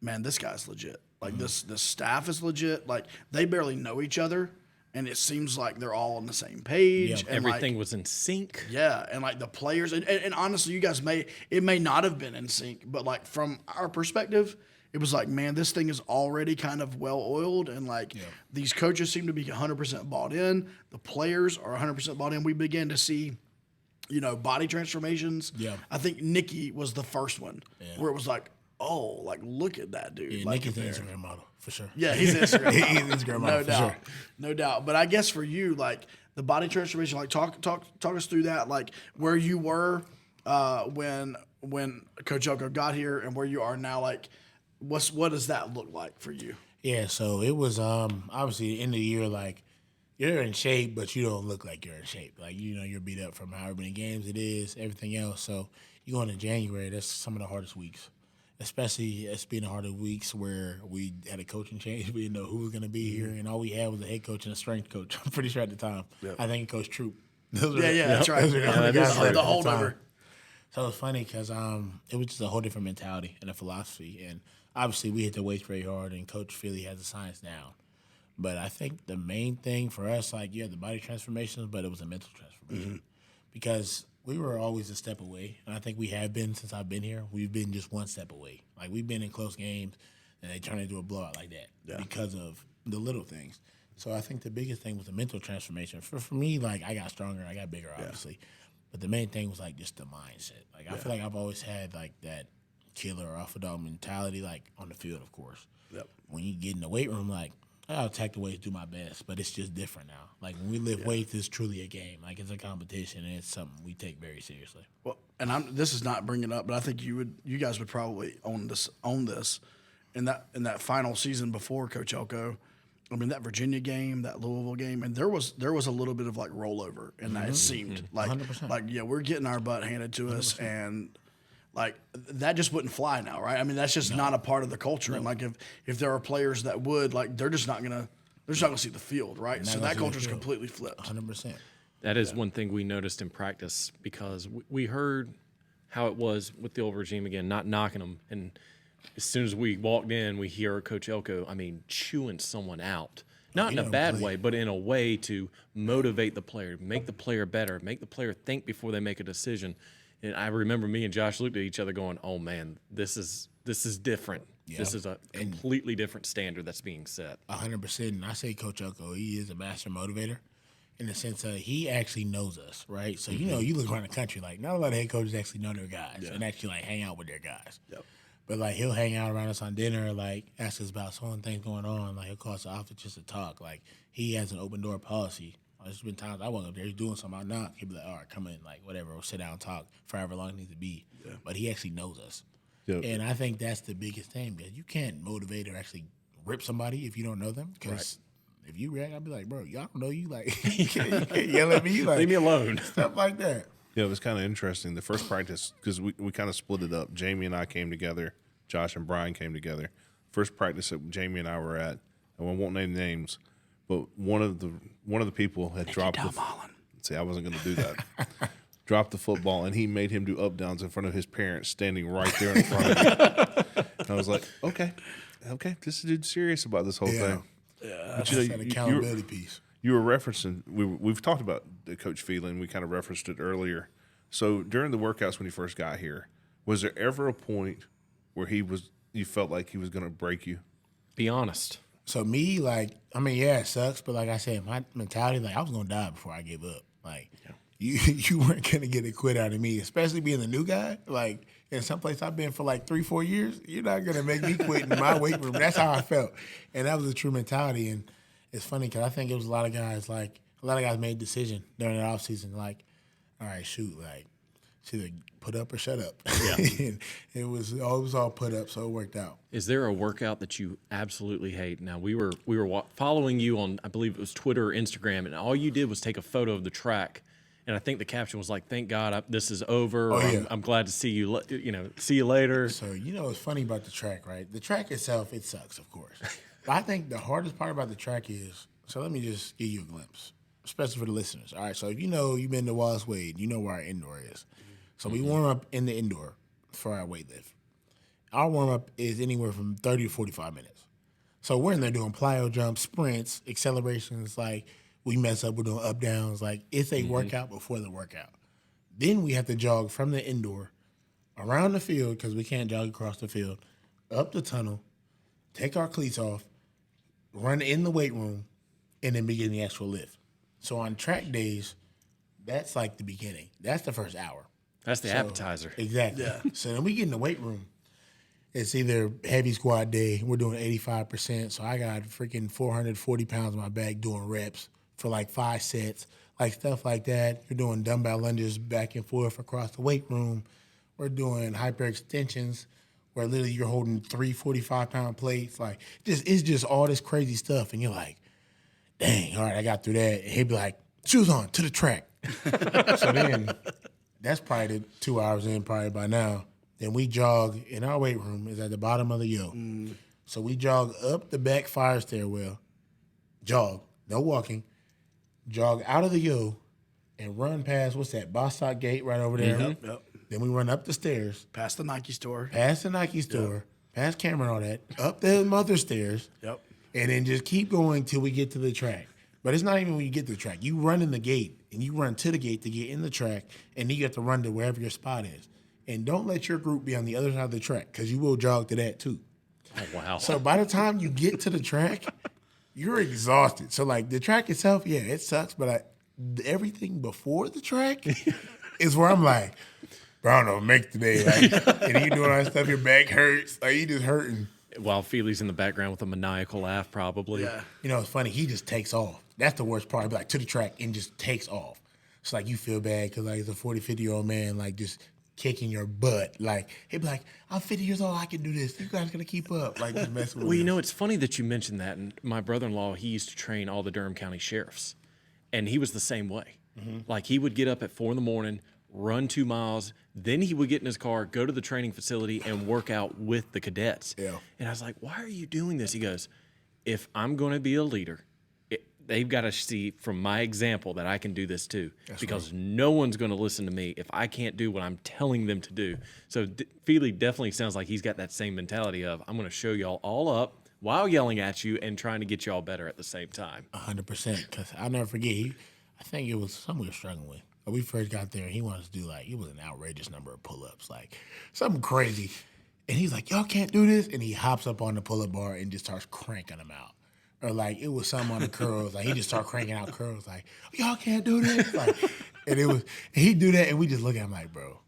man, this guy's legit. Like this staff is legit. Like they barely know each other, and it seems like they're all on the same page. Yeah, and Everything was in sync. Yeah, and like the players, and honestly, you guys may not have been in sync, but like from our perspective, it was like, man, this thing is already kind of well oiled, and like these coaches seem to be 100% bought in. The players are 100% bought in. We began to see, body transformations. Yeah. I think Nikki was the first one where it was like, oh, like look at that dude. yeah, like, Nick is the Instagram model for sure. yeah, he's an Instagram. He's an Instagram model No for doubt, sure. no doubt. But I guess for you, like the body transformation, like talk us through that, like where you were when Coach Elko got here and where you are now. Like, what does that look like for you? Yeah, so it was obviously the end of the year, like you're in shape, but you don't look like you're in shape. Like you're beat up from however many games it is, everything else. So you go into January, that's some of the hardest weeks. Especially it's being the harder weeks where we had a coaching change. We didn't know who was going to be here, and all we had was a head coach and a strength coach. I'm pretty sure at the time. Yep. I think Coach Troop. That's right. Those are the guys the at the holdover. time. So it was funny because it was just a whole different mentality and a philosophy. And obviously we hit the weights very hard, and Coach Philly has the science down. But I think the main thing for us, like, the body transformations, but it was a mental transformation. Because we were always a step away, and I think we have been since I've been here. We've been just one step away. Like, we've been in close games, and they turn into a blowout like that because of the little things. So I think the biggest thing was the mental transformation. For me, like, I got stronger, I got bigger, obviously. But the main thing was, like, just the mindset. Like, I feel like I've always had, like, that killer or alpha dog mentality, like, on the field, of course. Yep. When you get in the weight room, like, I'll attack the weights, do my best, but it's just different now. Like, when we lift weights, it's truly a game. Like, it's a competition, and it's something we take very seriously. Well, and this is not bringing up, but I think you guys would probably own this in that final season before Coach Elko. I mean, that Virginia game, that Louisville game, and there was a little bit of like rollover, and that it seemed like 100%. like we're getting our butt handed to us, and like that just wouldn't fly now, right? I mean, that's just not a part of the culture, and like if there are players that would, like, they're just not gonna see the field, right? So that culture's completely flipped. 100%. That is one thing we noticed in practice because we heard how it was with the old regime again, not knocking them. And as soon as we walked in, we hear Coach Elko, chewing someone out. Not in a bad way, but in a way to motivate the player, make the player better, make the player think before they make a decision. And I remember me and Josh looked at each other going, oh, man, this is different. Yeah. This is a completely different standard that's being set. 100%. And I say Coach Elko, he is a master motivator in the sense that he actually knows us, right? So, you look around the country, like, not a lot of head coaches actually know their guys and actually, like, hang out with their guys. Yep. But, like, he'll hang out around us on dinner, like, ask us about some things going on. Like, he'll call us the office just to talk. Like, he has an open-door policy. There's been times I walk up there, he's doing something, I knock. He'll be like, all right, come in, like, whatever, we'll sit down and talk for however long it needs to be. Yeah. But he actually knows us. Yep. And I think that's the biggest thing, because you can't motivate or actually rip somebody if you don't know them. Because if you react, I'll be like, bro, y'all don't know you. Like, you can't yell at me. Like, leave me alone. Stuff like that. Yeah, it was kind of interesting. The first practice, because we kind of split it up. Jamie and I came together. Josh and Brian came together. First practice that Jamie and I were at, and we won't name names, but one of the people had dropped the. See, I wasn't going to do that. Dropped the football, and he made him do up downs in front of his parents, standing right there in front of him. And I was like, okay, this dude's serious about this whole thing. Yeah, that's an accountability piece. You were referencing. We've talked about the Coach Phelan. We kind of referenced it earlier. So during the workouts when he first got here, was there ever a point where you felt like he was going to break you? Be honest. So me, like, it sucks, but like I said, my mentality, like, I was going to die before I gave up. Like, you weren't gonna get a quit out of me, especially being the new guy. Like, in some place I've been for like 3-4 years, you're not gonna make me quit in my weight room. That's how I felt, and that was the true mentality. And it's funny because I think it was a lot of guys made a decision during the off season, like, all right, shoot, like, it's either put up or shut up. Yeah, and it was all put up, so it worked out. Is there a workout that you absolutely hate? Now, we were following you on, I believe it was Twitter or Instagram, and all you did was take a photo of the track. And I think the caption was like, "Thank God this is over. I'm glad to see you. See you later." So what's funny about the track, right? The track itself, it sucks, of course. But I think the hardest part about the track is. So let me just give you a glimpse, especially for the listeners. All right, so you've been to Wallace Wade, you know where our indoor is. So we warm up in the indoor for our weight lift. Our warm up is anywhere from 30 to 45 minutes. So we're in there doing plyo jumps, sprints, accelerations, like. We mess up, we're doing up downs. Like, it's a workout before the workout. Then we have to jog from the indoor around the field because we can't jog across the field, up the tunnel, take our cleats off, run in the weight room, and then begin the actual lift. So on track days, that's like the beginning. That's the first hour. That's the appetizer. Exactly. Yeah. So then we get in the weight room. It's either heavy squat day. We're doing 85%. So I got freaking 440 pounds in my back doing reps for like 5 sets, like stuff like that. You're doing dumbbell lunges back and forth across the weight room. We're doing hyperextensions where literally you're holding 3 45-pound plates. Like, it's just all this crazy stuff. And you're like, dang, all right, I got through that. And he'd be like, shoes on, to the track. So then that's probably the 2 hours in probably by now. Then we jog in our weight room is at the bottom of the yo. So we jog up the back fire stairwell, jog, no walking, jog out of the yo, and run past, what's that, Bostock Gate right over there. Yep. Then we run up the stairs. Past the Nike store. Past camera and all that, up the mother stairs. Yep. And then just keep going till we get to the track. But it's not even when you get to the track. You run in the gate, and you run to the gate to get in the track, and then you have to run to wherever your spot is. And don't let your group be on the other side of the track because you will jog to that too. Oh, wow. So by the time you get to the track, you're exhausted. So, like, the track itself, yeah, it sucks, but everything before the track is where I'm like, bro, I don't know, make today. Like, and you doing all that stuff, your back hurts. Like, you just hurting. While Feely's in the background with a maniacal laugh, probably. Yeah. It's funny. He just takes off. That's the worst part. He'd be like, to the track and just takes off. It's like you feel bad because, like, it's a 40, 50-year-old man, like, just kicking your butt. Like, he'd be like, I'm 50 years old, I can do this. You guys got to keep up. Like, just messing with Well, it's funny that you mentioned that. And my brother-in-law, he used to train all the Durham County sheriffs. And he was the same way. Like, he would get up at 4 a.m, run 2 miles, then he would get in his car, go to the training facility, and work out with the cadets. Yeah. And I was like, why are you doing this? He goes, if I'm going to be a leader, they've got to see from my example that I can do this too. Because no one's going to listen to me if I can't do what I'm telling them to do. So Feely definitely sounds like he's got that same mentality of, I'm going to show y'all all up while yelling at you and trying to get y'all better at the same time. 100%. Because I'll never forget, I think it was something we were struggling with. When we first got there, he wanted to do, like, it was an outrageous number of pull-ups, like something crazy. And he's like, y'all can't do this? And he hops up on the pull-up bar and just starts cranking them out. Or, like, it was something on the curls. Like, he just started cranking out curls. Like, y'all can't do this? Like, and he'd do that, and we just look at him like, bro,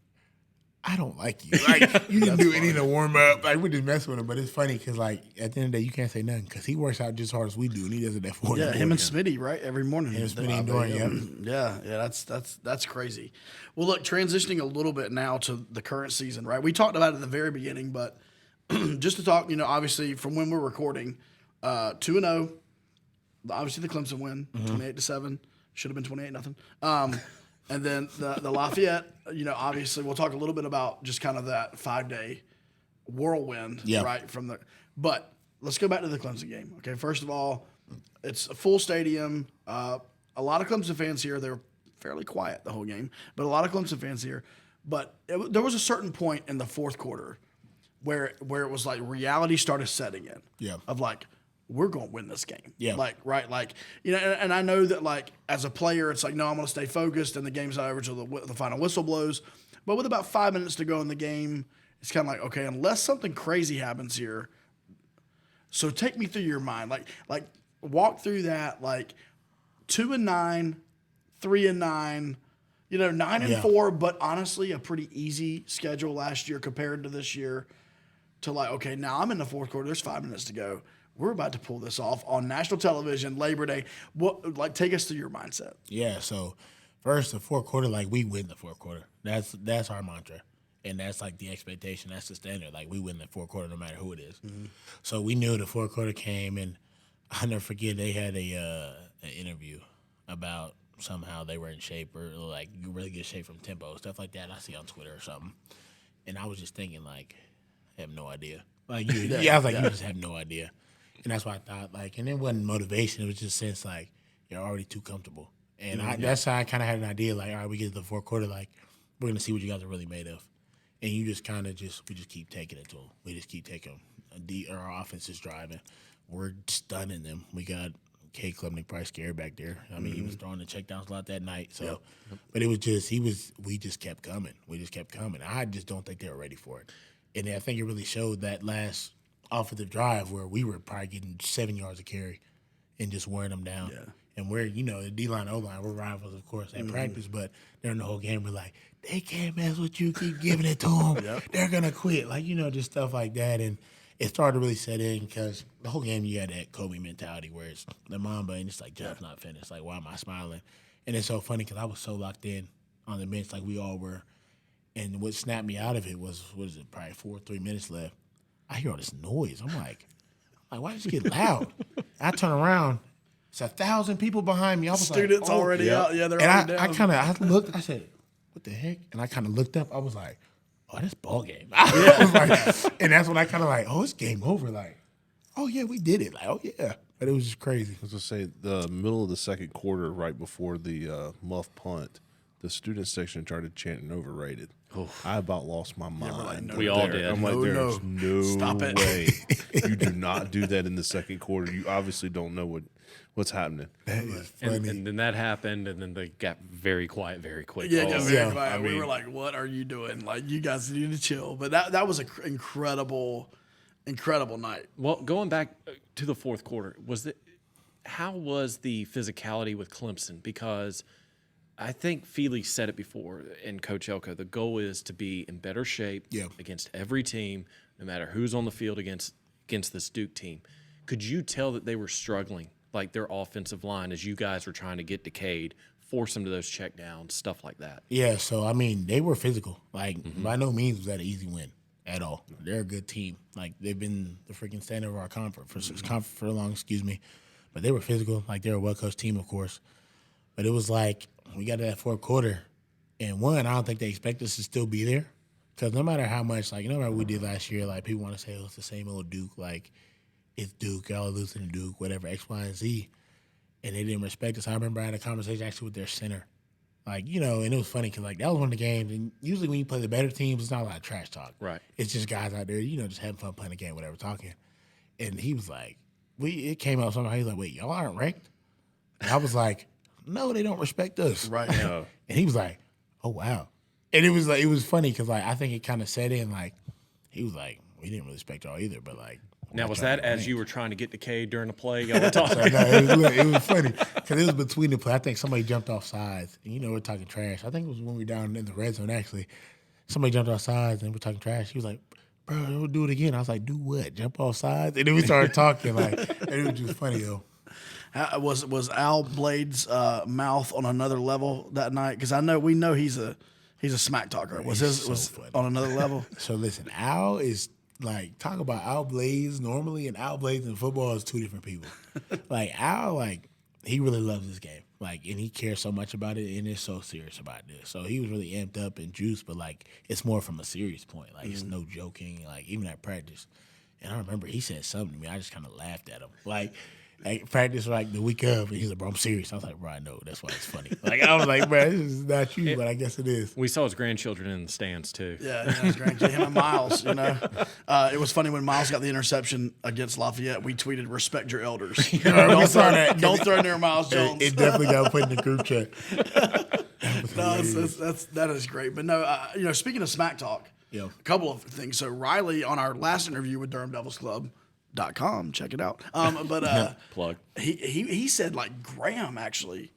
I don't like you. Like, you didn't do any to warm up. Like, we just mess with him. But it's funny because, like, at the end of the day, you can't say nothing because he works out just as hard as we do, and he does it at 4. Yeah, him and Smitty, right? Every morning. Him and Smitty and Dorian, yeah, that's crazy. Well, look, transitioning a little bit now to the current season, right? We talked about it at the very beginning, but just to talk, obviously from when we're recording, 2-0. Obviously, the Clemson win, 28-7. Should have been 28-0. And then the Lafayette, obviously, we'll talk a little bit about just kind of that 5-day whirlwind, right? But let's go back to the Clemson game. Okay, first of all, it's a full stadium. A lot of Clemson fans here. They were fairly quiet the whole game, but a lot of Clemson fans here. But there was a certain point in the fourth quarter where it was like reality started setting in. Yeah. Of like, we're going to win this game. Yeah. Like, right. Like, and I know that, like, as a player, it's like, no, I'm going to stay focused and the game's not over till the final whistle blows. But with about 5 minutes to go in the game, it's kind of like, okay, unless something crazy happens here. So take me through your mind. Like walk through that, like 2-9, 3-9, 9-4, Yeah. but honestly, a pretty easy schedule last year compared to this year. To like, okay, now I'm in the fourth quarter. There's 5 minutes to go. We're about to pull this off on national television, Labor Day. Take us through your mindset. Yeah, so first, the fourth quarter, like, we win the fourth quarter. That's our mantra. And that's, like, the expectation. That's the standard. Like, we win the fourth quarter no matter who it is. Mm-hmm. So we knew the fourth quarter came, and I'll never forget they had an interview about somehow they were in shape or, like, really good shape from tempo, stuff like that I see on Twitter or something. And I was just thinking, like, I have no idea. Like, I was like, you just have no idea. And that's what I thought. Like, and it wasn't motivation. It was just sense like you're already too comfortable. And that's how I kind of had an idea. Like, all right, we get to the fourth quarter. Like, we're gonna see what you guys are really made of. And you just kind of we just keep taking it to them. We just keep taking them. Our offense is driving. We're stunning them. We got K. Klubnik probably scared back there. I mean, he was throwing the checkdowns a lot that night. So, but it was just we just kept coming. We just kept coming. I just don't think they were ready for it. And I think it really showed that last offensive drive where we were probably getting 7 yards of carry and just wearing them down. Yeah. And we're, the D-line, O-line, we're rivals, of course, at practice, but during the whole game, we're like, they can't mess with you, keep giving it to them. They're going to quit. Like, just stuff like that. And it started to really set in because the whole game you had that Kobe mentality where it's the Mamba and it's like, job's not finished. Like, why am I smiling? And it's so funny because I was so locked in on the bench like we all were. And what snapped me out of it was, probably 4 or 3 minutes left. I hear all this noise. I'm like, why did it get loud? I turn around. It's 1,000 people behind me. I was Students like, already out. Yeah, they're already down. I looked. I said, what the heck? And I kind of looked up. I was like, oh, that's ball game. I was like, and that's when I kind of like, oh, it's game over. Like, oh, yeah, we did it. Like, oh, yeah. But it was just crazy. I was going to say, the middle of the second quarter, right before the muff punt, the student section started chanting overrated. I about lost my mind. We all did. I'm like, there's no Stop it. way. You do not do that in the second quarter. You obviously don't know what's happening. That is funny. And then that happened, and then they got very quiet very quick. Yeah, Yeah. quiet. We were like, what are you doing? Like, you guys need to chill. But that was an incredible night. Well, going back to the fourth quarter, how was the physicality with Clemson? Because I think Feely said it before, and Coach Elko, the goal is to be in better shape against every team, no matter who's on the field against this Duke team. Could you tell that they were struggling, like their offensive line, as you guys were trying to get to Cade, force them to those checkdowns, stuff like that? Yeah, so, I mean, they were physical. Like, by no means was that an easy win at all. They're a good team. Like, they've been the freaking standard of our conference for long, But they were physical. Like, they're a well-coached team, of course. But it was like, we got to that fourth quarter, and I don't think they expect us to still be there. Because no matter how much, like, what we did last year, like, people want to say, it's the same old Duke. Like, it's Duke, y'all losing to Duke, whatever, X, Y, and Z. And they didn't respect us. I remember I had a conversation actually with their center. Like, and it was funny because, like, that was one of the games. And usually when you play the better teams, it's not a lot of trash talk. Right. It's just guys out there, just having fun playing the game, whatever, talking. And he was like, it came out somehow. He was like, wait, y'all aren't ranked? And I was like, no, they don't respect us. Right. And he was like, oh, wow. And it was funny because, like, I think it kind of set in, like, he was like, we didn't really respect y'all either, but, like. Now, was that as you were trying to get to Cade during the play? Y'all were talking? So, no, it was funny because it was between the play. I think somebody jumped off sides. And, we're talking trash. I think it was when we were down in the red zone, actually. Somebody jumped off sides and we're talking trash. He was like, bro, we'll do it again. I was like, do what? Jump off sides? And then we started talking. Like, and it was just funny, though. Was Al Blade's mouth on another level that night? Because we know he's a smack talker. Was on another level? So listen, Al is like, talk about Al Blades normally, and Al Blades in football is two different people. Like, Al, like, he really loves this game. Like, and he cares so much about it and is so serious about this. So he was really amped up and juiced, but, like, it's more from a serious point. Like, it's no joking, like, even at practice. And I remember he said something to me. I just kind of laughed at him. Like practice, like, the week of, and he's like, bro, I'm serious. I was like, bro, I know. That's why it's funny. Like, I was like, bro, this is not you, but I guess it is. We saw his grandchildren in the stands, too. Yeah, his grandchildren, him and Miles, It was funny when Miles got the interception against Lafayette, we tweeted, respect your elders. Don't throw near Miles Jones. It definitely got put in the group chat. That is great. But no, speaking of smack talk, a couple of things. So Riley, on our last interview with DurhamDevilsClub.com, check it out. But plug. He said, like, Graham actually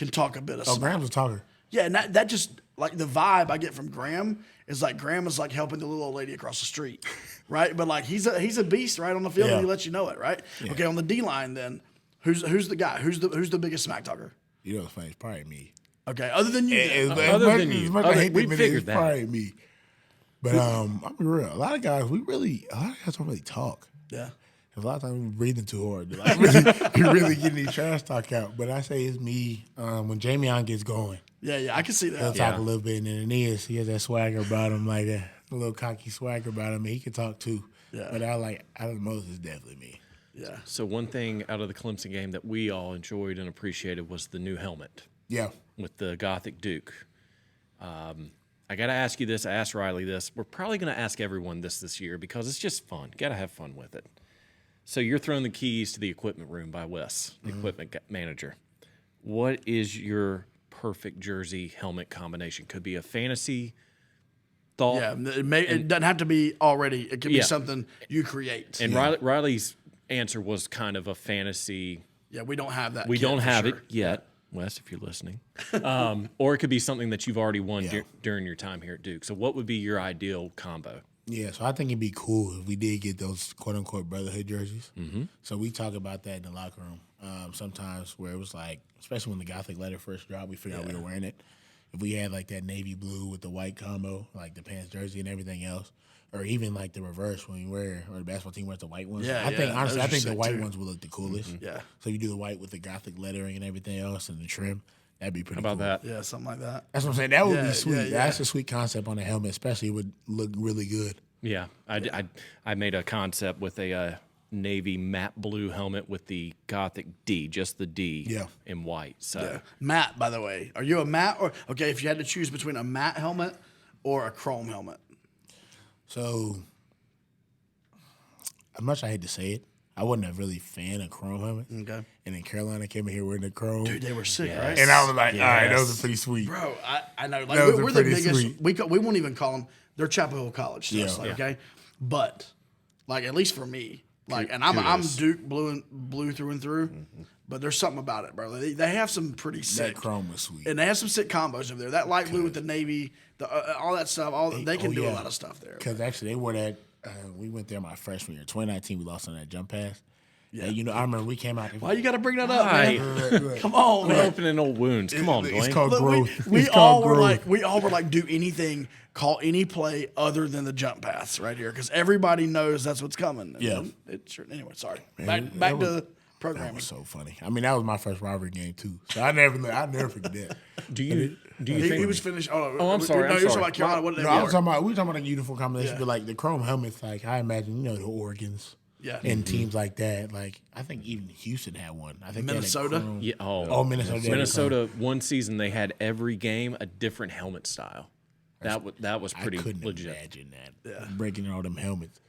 can talk a bit of Oh, smack. Graham's a talker. Yeah, and that just like the vibe I get from Graham is like Graham is like helping the little old lady across the street, right? But like he's a beast right on the field, Yeah. and he lets you know it, right? Yeah. Okay, on the D line then, who's the guy? Who's the biggest smack talker? You know what's funny? It's probably me. Okay, other than you, then. Other than you. As much as I hate We to admit figured it's that. probably me. But I'm real. A lot of guys don't really talk. yeah. A lot of times we're breathing too hard. Like, we're really getting these trash talk out. But I say it's me when Jamion gets going. Yeah, I can see He'll that. talk a little bit, and then Aeneas, he has that swagger about him, like a little cocky swagger about him, and he can talk too. Yeah. But out of the most, it's definitely me. Yeah. So one thing out of the Clemson game that we all enjoyed and appreciated was the new helmet Yeah. with the Gothic Duke. I got to ask you this. I asked Riley this. We're probably going to ask everyone this year because it's just fun. Got to have fun with it. So you're throwing the keys to the equipment room by Wes, the equipment manager. What is your perfect jersey helmet combination? Could be a fantasy thought. Yeah, it doesn't have to be already. It could be Yeah. something you create. And Riley's answer was kind of a fantasy. yeah, we don't have that. We kit don't for have sure. it yet, Wes, if you're listening. Or it could be something that you've already won Yeah. during your time here at Duke. So what would be your ideal combo? Yeah, so I think it'd be cool if we did get those quote-unquote brotherhood jerseys. Mm-hmm. So we talk about that in the locker room sometimes where it was like, especially when the Gothic letter first dropped, we figured out we were wearing it. If we had like that navy blue with the white combo, like the pants jersey and everything else, or even like the reverse when you wear, or the basketball team wears the white ones. Yeah, I think, yeah, honestly, those I are think the sick, white too. ones will look the coolest. Yeah. So you do the white with the Gothic lettering and everything else and the trim. That'd be pretty How about cool. that? Yeah, something like that. That's what I'm saying. That would Yeah, be sweet. yeah, yeah. That's a sweet concept on the helmet, especially it would look really good. Yeah, I made a concept with a navy matte blue helmet with the Gothic D, just the D Yeah. in white. So Yeah. Matte, by the way, are you a matte or okay? If you had to choose between a matte helmet or a chrome helmet, So, as much as I hate to say it, I wasn't a really fan of chrome helmets. okay, And then Carolina came in here wearing the chrome. dude, they were sick, right? And I was like, all right, those Yes. are pretty sweet. Bro, I know. Like Those are we're the pretty biggest. sweet. We won't even call them. They're Chapel Hill College stuff. Yeah. Like, okay, but like at least for me, like, and I'm Duke blue through and through. But there's something about it, bro. They have some pretty That sick, chrome was sweet. and they have some sick combos over there. That light blue with the navy, all that stuff. They can do a yeah. lot of stuff there. Because actually, they wore that. We went there my freshman year, 2019. We lost on that jump pass. Yeah. And, I remember we came out. Why you got to bring that up, Why? man? Come on, we're man. opening old wounds. Come on, It's Dwayne. called Look, growth. we It's all called were growth. like, do anything, call any play other than the jump pass right here, because everybody knows that's what's coming. And Yeah. then anyway, sorry. Man, Back that to That programming. was so funny. I mean, that was my first rivalry game too. So I never forget that. Do you He think was finished. Oh, I'm sorry, No, I'm you're sorry. talking about Carolina. What did No, they I wear? was talking about we were talking about like uniform combination, Yeah. but like the chrome helmets, like I imagine, the Oregons. Yeah. And teams like that, like I think even Houston had one. I think they had a Minnesota? chrome- Yeah, Oh, Minnesota. Minnesota, one season they had every game a different helmet style. That was I pretty couldn't legit. imagine that. Breaking all them helmets.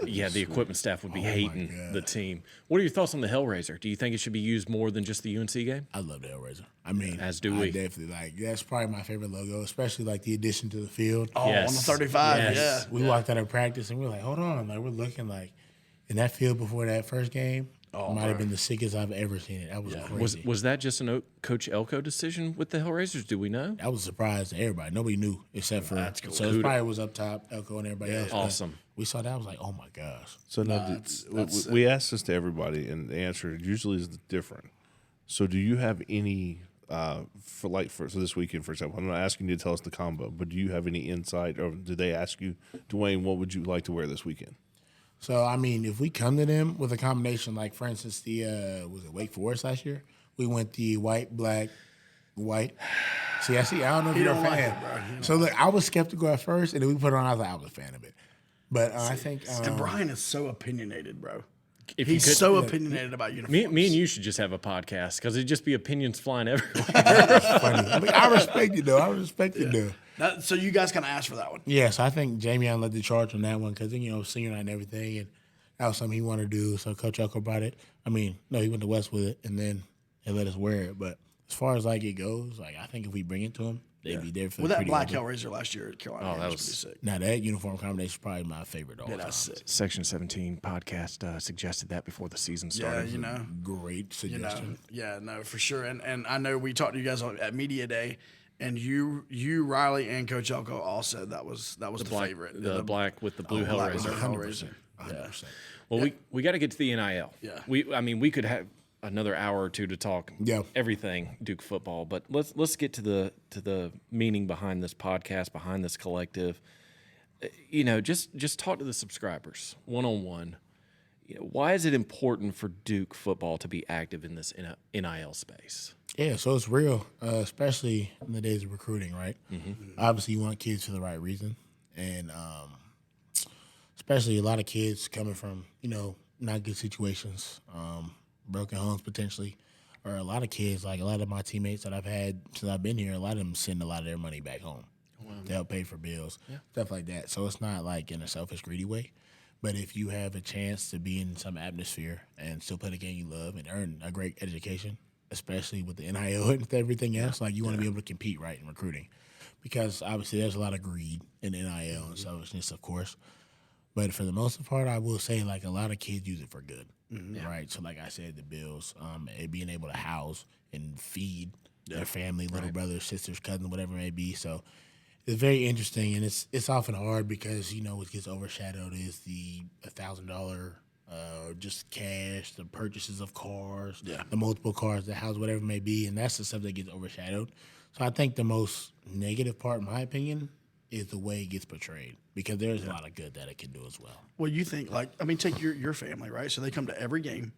Yeah, the equipment staff would be hating God. the team. What are your thoughts on the Hellraiser? Do you think it should be used more than just the UNC game? I love the Hellraiser. I mean, As do I we. definitely that's probably my favorite logo, especially like the addition to the field. Oh, Yes. on the 35. Yes. Yeah. We walked out of practice and we were like, hold on, like we're looking like in that field before that first game. Might have been the sickest I've ever seen it. That was crazy. Was that just an Coach Elko decision with the Hellraisers? Do we know? I was surprised to everybody. Nobody knew except for That's cool. So it probably was up top, Elko and everybody else. but Awesome. We saw that. I was like, oh my gosh. So now, that's we asked this to everybody, and the answer usually is different. So, do you have any for this weekend, for example? I'm not asking you to tell us the combo, but do you have any insight, or did they ask you, Dwayne, what would you like to wear this weekend? So I mean, if we come to them with a combination, like for instance, the was it Wake Forest last year? We went the white, black, white. See. I don't know if you're a don't like fan. it, bro. So look, I was skeptical at first, and then we put it on. I was like, I was a fan of it. But I think And Brian is so opinionated, bro. If He's you could, so opinionated about uniforms. me and you should just have a podcast because it'd just be opinions flying everywhere. funny. I mean, I respect it though. I respect it though. So you guys kind of asked for that one. Yes, I think Jamion led the charge on that one because senior night and everything, and that was something he wanted to do. So Coach Elko brought it. I mean, no, he went to West with it, and then they let us wear it. But as far as like it goes, like I think if we bring it to him, They'd be there for With that pretty black open. Hellraiser last year at Carolina, that was was- pretty sick. Now that uniform combination is probably my favorite all Yeah, time. that's sick. Section 17 podcast suggested that before the season started. Yeah, you know. Great You know, suggestion. yeah, no, for sure. And I know we talked to you guys at media day, and you Riley and Coach Elko all said that was the Black, favorite. the black with the blue black with Hellraiser. the Hellraiser. 100%. Well, we got to get to the NIL. Yeah. We could have another hour or two to talk. Yeah. Everything Duke football, but let's get to the meaning behind this podcast, behind this collective. You know, just talk to the subscribers one on one. Why is it important for Duke football to be active in this NIL space? Yeah, so it's real, especially in the days of recruiting, right? Obviously, you want kids for the right reason, and especially a lot of kids coming from not good situations, broken homes potentially, or a lot of kids, like a lot of my teammates that I've had since I've been here, a lot of them send a lot of their money back home to help pay for bills, stuff like that. So it's not like in a selfish, greedy way. But if you have a chance to be in some atmosphere and still play the game you love and earn a great education, especially with the NIL and everything else, like you want to be able to compete right in recruiting. Because obviously there's a lot of greed in NIL and selfishness, of course. But for the most part, I will say like a lot of kids use it for good, right? So like I said, the bills, it being able to house and feed their family, little brothers, sisters, cousins, whatever it may be. So it's very interesting, and it's often hard because what gets overshadowed is the $1,000 just cash, the purchases of cars, the multiple cars, the house, whatever it may be, and that's the stuff that gets overshadowed. So I think the most negative part, in my opinion, is the way it gets portrayed because there's a lot of good that it can do as well. Well, you think take your family, right? So they come to every game.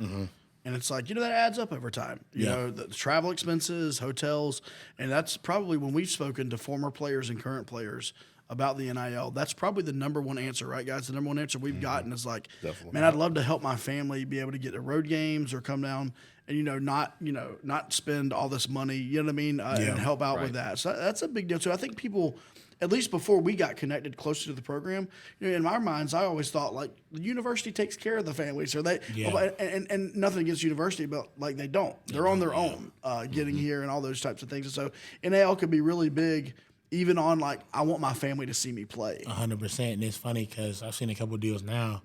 And it's like, that adds up over time. You know, the travel expenses, hotels, and that's probably when we've spoken to former players and current players about the NIL. That's probably the number one answer, right, guys? The number one answer we've gotten is like, man, I'd love to help my family be able to get to road games or come down and, not spend all this money, you know what I mean, and help out with that. So that's a big deal. So I think people, at least before we got connected closer to the program, in my minds, I always thought like the university takes care of the families, or and nothing against university, but like they don't. They're on their own, getting here and all those types of things. And so NIL could be really big, even on like I want my family to see me play. 100%, and it's funny because I've seen a couple of deals now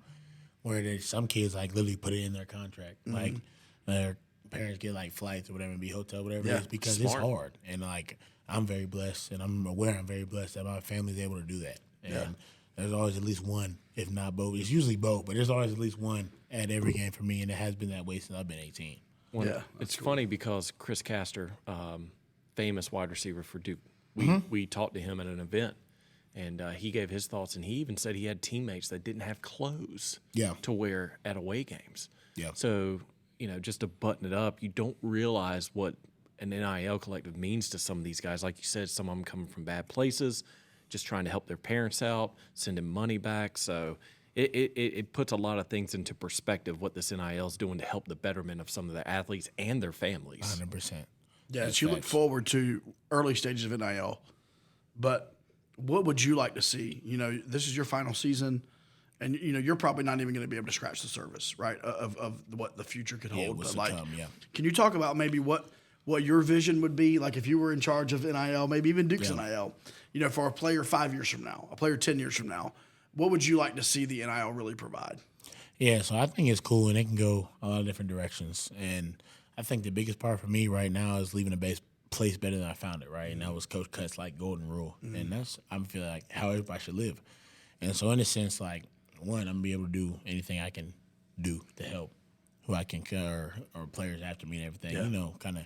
where there's some kids like literally put it in their contract, like their parents get like flights or whatever, and be hotel, whatever it is, because it's hard. And like I'm very blessed, and I'm aware I'm very blessed that my family's able to do that. And there's always at least one, if not both. It's usually both, but there's always at least one at every game for me, and it has been that way since I've been 18. It's funny because Chris Castor, famous wide receiver for Duke, we talked to him at an event, and he gave his thoughts, and he even said he had teammates that didn't have clothes to wear at away games. So, just to button it up, you don't realize what an NIL collective means to some of these guys. Like you said, some of them coming from bad places, just trying to help their parents out, sending money back. So it puts a lot of things into perspective what this NIL is doing to help the betterment of some of the athletes and their families. 100%. Yeah, as you look forward to early stages of NIL, but what would you like to see? This is your final season, and you're probably not even going to be able to scratch the surface, right, of what the future could hold. what's But to come, can you talk about maybe what your vision would be, like if you were in charge of NIL, maybe even Duke's NIL, for a player 5 years from now, a player 10 years from now, what would you like to see the NIL really provide? Yeah, so I think it's cool, and it can go a lot of different directions. And I think the biggest part for me right now is leaving a place better than I found it, right? And that was Coach Cut's like golden rule, and that's I feel like how everybody should live. And so in a sense, like one, I'm gonna be able to do anything I can do to help who I can or players after me and everything. Kind of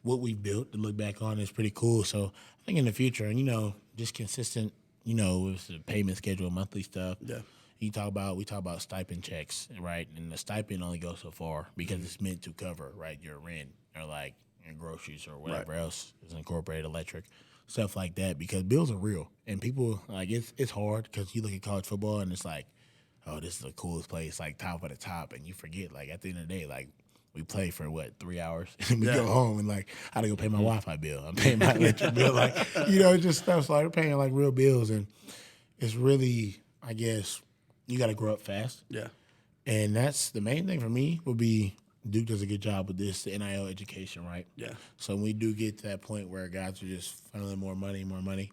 what we've built to look back on is pretty cool. So I think in the future, and just consistent, with the payment schedule, monthly stuff. Yeah. We talk about stipend checks, right? And the stipend only goes so far because it's meant to cover, right, your rent or like your groceries or whatever else is incorporated, electric, stuff like that. Because bills are real, and people like it's hard because you look at college football and it's like, oh, this is the coolest place, like top of the top, and you forget like at the end of the day, like we play for 3 hours and we go home and like I gotta go pay my Wi-Fi bill, I'm paying my electric bill, like just stuff. So I'm paying like real bills, and it's really, I guess, you got to grow up fast. Yeah. And that's the main thing for me would be Duke does a good job with this NIL education, right? Yeah. So when we do get to that point where guys are just funneling more money,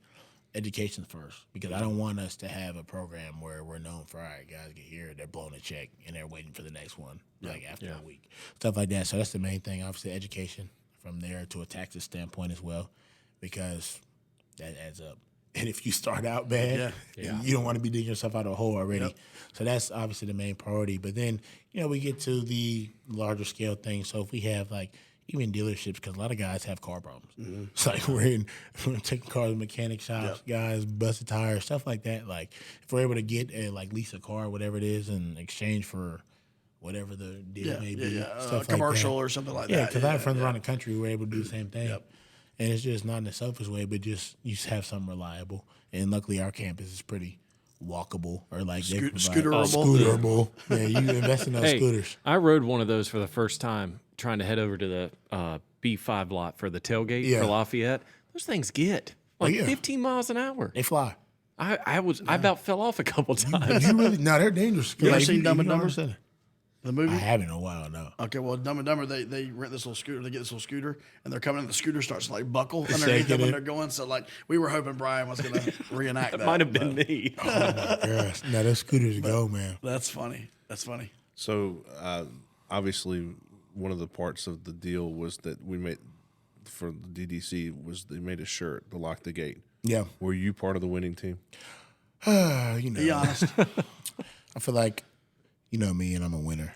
education first. Because I don't want us to have a program where we're known for, all right, guys get here, they're blowing a check, and they're waiting for the next one, like after a week. Stuff like that. So that's the main thing. Obviously, education from there to a taxes standpoint as well, because that adds up. And if you start out bad, you don't want to be digging yourself out of a hole already. Yep. So that's obviously the main priority. But then, we get to the larger scale things. So if we have like even dealerships, because a lot of guys have car problems. Mm-hmm. It's like we're taking cars to mechanic shops, guys busted tires, stuff like that. Like if we're able to get lease a car, whatever it is, in exchange for whatever the deal may be, stuff commercial like that. or something like Yeah, that. because I have friends around the country who were able to do the same thing. Yep. And it's just not in a selfish way, but just you just have something reliable. And luckily, our campus is pretty walkable, or like scooterable. Yeah, you invest in those scooters. I rode one of those for the first time, trying to head over to the B5 lot for the tailgate for Lafayette. Those things get 15 miles an hour. They fly. I about fell off a couple times. You really? No, they're dangerous. You ever seen Dumb and Dumber? The movie? I haven't in a while, no. Okay, well, Dumb and Dumber, they rent this little scooter. They get this little scooter, and they're coming, and the scooter starts to like buckle underneath them when they're going. So like, we were hoping Brian was going to reenact that. Might have been me. Oh my gosh! No, those scooters go, man. That's funny. That's funny. So obviously, one of the parts of the deal was that we made for the DDC was they made a shirt, the Lock the Gate. Yeah. Were you part of the winning team? Be honest. I feel like, you know me, and I'm a winner.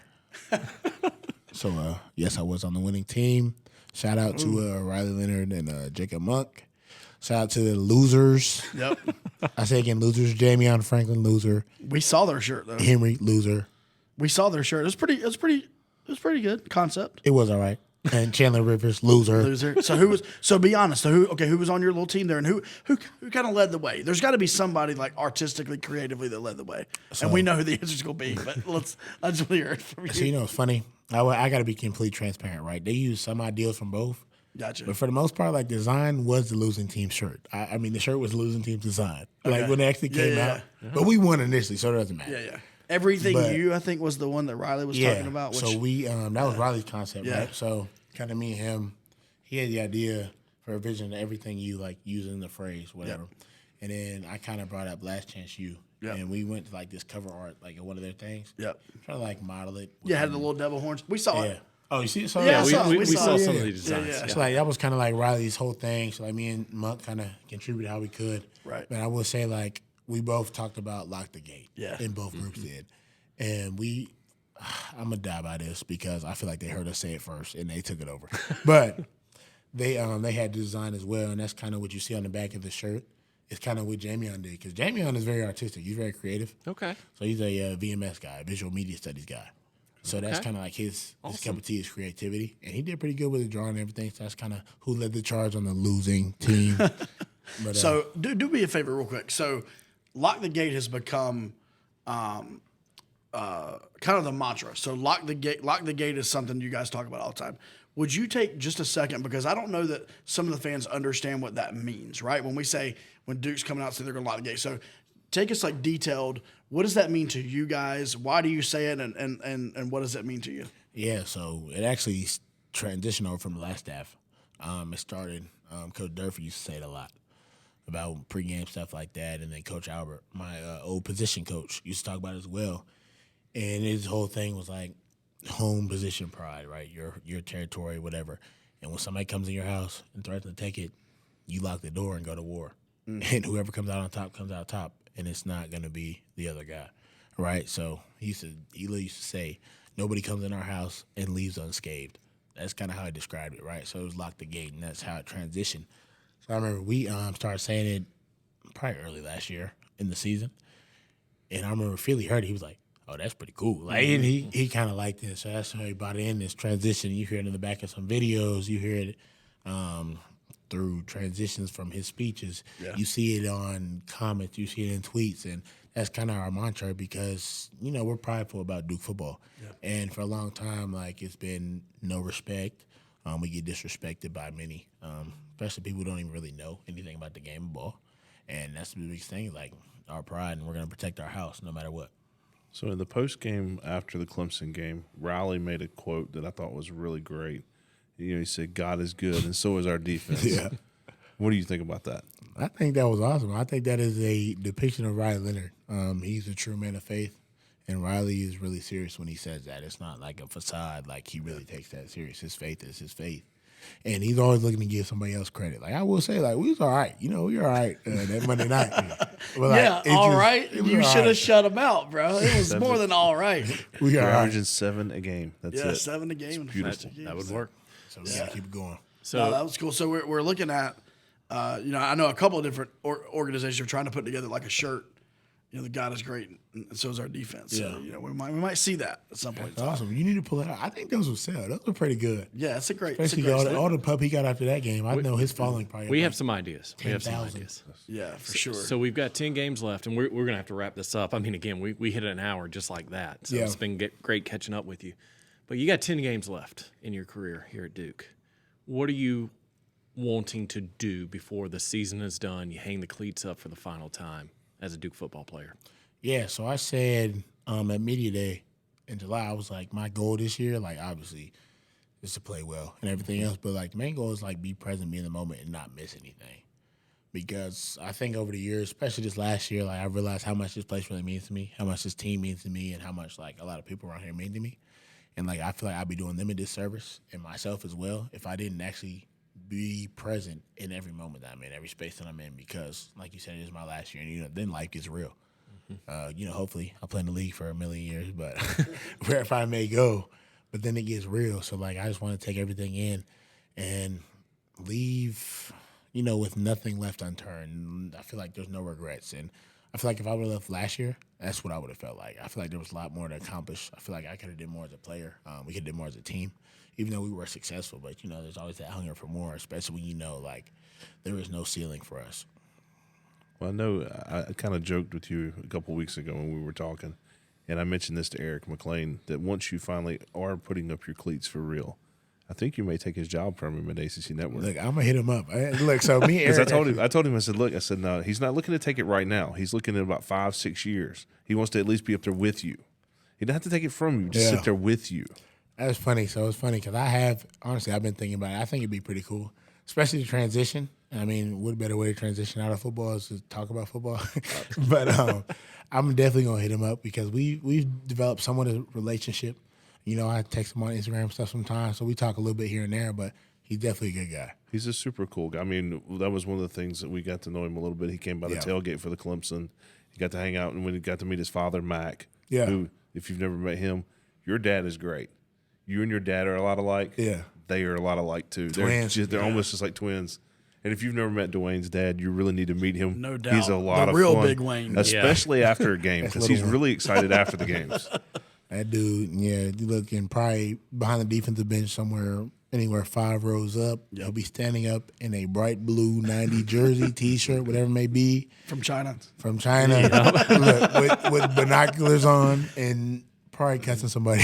So, yes, I was on the winning team. Shout out to Riley Leonard and Jacob Monk. Shout out to the losers. Yep. I say again, losers. Jamion Franklin, loser. We saw their shirt though. Henry, loser. We saw their shirt. It was pretty good concept. It was all right. And Chandler Rivers, loser. Loser. So who was? So be honest. So who was on your little team there, and who kind of led the way? There's got to be somebody like artistically, creatively that led the way, and we know who the answer's gonna be. But I just want to hear it from you. So it's funny. I got to be completely transparent, right? They used some ideas from both. Gotcha. But for the most part, like, design was the losing team shirt. I mean, the shirt was the losing team's design. Like when it actually came out. But we won initially, so it doesn't matter. Yeah. Everything I think was the one that Riley was talking about. Which, so we that was Riley's concept, right? So kind of me and him, he had the idea for a vision of everything you like using the phrase, whatever. And then I kind of brought up Last Chance U. And we went to like this cover art, like one of their things. Yep. Trying to like model it. Yeah, had the little devil horns. We saw it. Oh, you see it? So, Yeah, we saw some it. of the designs. Yeah. So like that was kind of like Riley's whole thing. So like me and Monk kind of contributed how we could. Right. But I will say like we both talked about Lock the Gate. Yeah. And both groups did. And I'm gonna die by this because I feel like they heard us say it first and they took it over. But they had design as well, and that's kind of what you see on the back of the shirt. It's kind of what Jamion did because Jamion is very artistic. He's very creative. Okay. So he's a VMS guy, visual media studies guy. So that's kind of like his cup of tea is creativity, and he did pretty good with the drawing and everything. So that's kind of who led the charge on the losing team. But, So do me a favor real quick. So Lock the Gate has become kind of the mantra. So lock the gate is something you guys talk about all the time. Would you take just a second, because I don't know that some of the fans understand what that means, right? When we say when Duke's coming out, say they're going to lock the gate. So take us like detailed. What does that mean to you guys? Why do you say it, and what does that mean to you? Yeah, so it actually transitioned over from the last staff. It started, Coach Durfee used to say it a lot about pregame stuff like that, and then Coach Albert, my old position coach, used to talk about it as well. And his whole thing was like home position pride, right? Your territory, whatever. And when somebody comes in your house and threatens to take it, you lock the door and go to war. And whoever comes out on top comes out top, and it's not going to be the other guy, right? So he used to say, nobody comes in our house and leaves unscathed. That's kind of how he described it, right? So it was lock the gate, and that's how it transitioned. So I remember we started saying it probably early last year in the season, and I remember Philly heard it. He was like, oh, that's pretty cool. Like, and he kind of liked it. So that's how he brought it in, this transition. You hear it in the back of some videos. You hear it through transitions from his speeches. Yeah. You see it on comments. You see it in tweets. And that's kind of our mantra because, we're prideful about Duke football. Yeah. And for a long time, like, it's been no respect. We get disrespected by many, especially people who don't even really know anything about the game of ball. And that's the biggest thing, like, our pride, and we're going to protect our house no matter what. So in the post game after the Clemson game, Riley made a quote that I thought was really great. He said, "God is good, and so is our defense." Yeah. What do you think about that? I think that was awesome. I think that is a depiction of Riley Leonard. He's a true man of faith, and Riley is really serious when he says that. It's not like a facade. Like, he really takes that serious. His faith is his faith. And he's always looking to give somebody else credit. Like, I will say, like, we was all right. We were all right that Monday night. But, like, Yeah, it all just- right. it was You all should have right. shut him out, bro. It was more than all right. We You're are all right. averaging 7 a game. That's Yeah, it. 7 a game. beautiful. That would work. So we got to keep it going. So No, that was cool. So we're looking at, I know a couple of different organizations are trying to put together like a shirt. The God is great, and so is our defense. So we might see that at some point. It's awesome. You need to pull it out. I think those will sell. Those are pretty good. Yeah, it's a great. Especially all the pup he got after that game. I know his following probably. we up have like some ideas. We have some 10,000. ideas. Yeah, for sure. So we've got 10 games left, and we're going to have to wrap this up. I mean, again, we hit an hour just like that. So Yeah. it's been great catching up with you. But you got 10 games left in your career here at Duke. What are you wanting to do before the season is done? You hang the cleats up for the final time as a Duke football player. Yeah, so I said at Media Day in July, I was like, my goal this year, like, obviously, is to play well and everything else. But, like, the main goal is, like, be present, be in the moment, and not miss anything. Because I think over the years, especially this last year, like, I realized how much this place really means to me, how much this team means to me, and how much, like, a lot of people around here mean to me. And, like, I feel like I'd be doing them a disservice and myself as well if I didn't actually be present in every moment that I'm in, every space that I'm in. Because, like you said, it is my last year, and, then life gets real. Hopefully I'll play in the league for a million years, but wherever I may go, but then it gets real. So, like, I just want to take everything in and leave, with nothing left unturned. I feel like there's no regrets. And I feel like if I would have left last year, that's what I would have felt like. I feel like there was a lot more to accomplish. I feel like I could have did more as a player. We could have did more as a team, even though we were successful. But, there's always that hunger for more, especially when like, there is no ceiling for us. Well, I know I kind of joked with you a couple weeks ago when we were talking, and I mentioned this to Eric McLean, that once you finally are putting up your cleats for real, I think you may take his job from him at ACC Network. Look, I'm going to hit him up. Look, so me and Because Eric. I told him, I said, no, he's not looking to take it right now. He's looking at about 5-6 years. He wants to at least be up there with you. He doesn't have to take it from you, just Yeah. sit there with you. That's funny. So it's funny because honestly, I've been thinking about it. I think it'd be pretty cool, especially the transition. I mean, what a better way to transition out of football is to talk about football. But I'm definitely going to hit him up because we've developed somewhat of a relationship. I text him on Instagram and stuff sometimes, so we talk a little bit here and there, but he's definitely a good guy. He's a super cool guy. I mean, that was one of the things that we got to know him a little bit. He came by the Yeah. tailgate for the Clemson. He got to hang out, and when he got to meet his father, Mac, Yeah. who, if you've never met him, your dad is great. You and your dad are a lot alike. Yeah. They are a lot alike, too. Twins. They're almost just like twins. And if you've never met DeWayne's dad, you really need to meet him. No doubt. He's a lot The of real fun, Big Wayne. especially after a game, That's because little he's one. really excited after the games. That dude, yeah, you looking probably behind the defensive bench somewhere, anywhere 5 rows up. He'll be standing up in a bright blue 90 jersey, T-shirt, whatever it may be, From China. from China, look, with binoculars on and probably cussing somebody.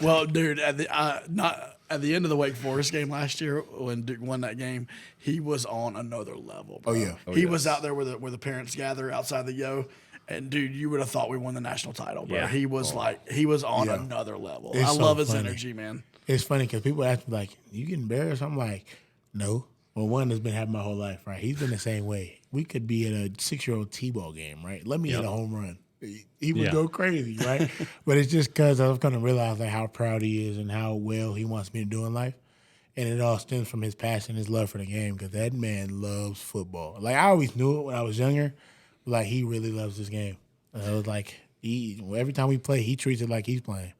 Well, dude, at the end of the Wake Forest game last year, when Duke won that game, he was on another level. Bro. Oh, yeah. He was out there where the parents gather outside the Yo, and dude, you would have thought we won the national title, bro. Yeah. He was he was on Yeah. another level. It's I so love his funny. energy, man. It's funny because people ask me, like, you get embarrassed? I'm like, no. Well, one that's been happening my whole life, right? He's been the same way. We could be at a 6-year-old T-ball game, right? Let me hit a home run. He would Yeah. go crazy, right? But it's just because I've kind of realized like how proud he is and how well he wants me to do in life. And it all stems from his passion, his love for the game, because that man loves football. Like, I always knew it when I was younger, but, like, he really loves this game. It was like, every time we play, he treats it like he's playing.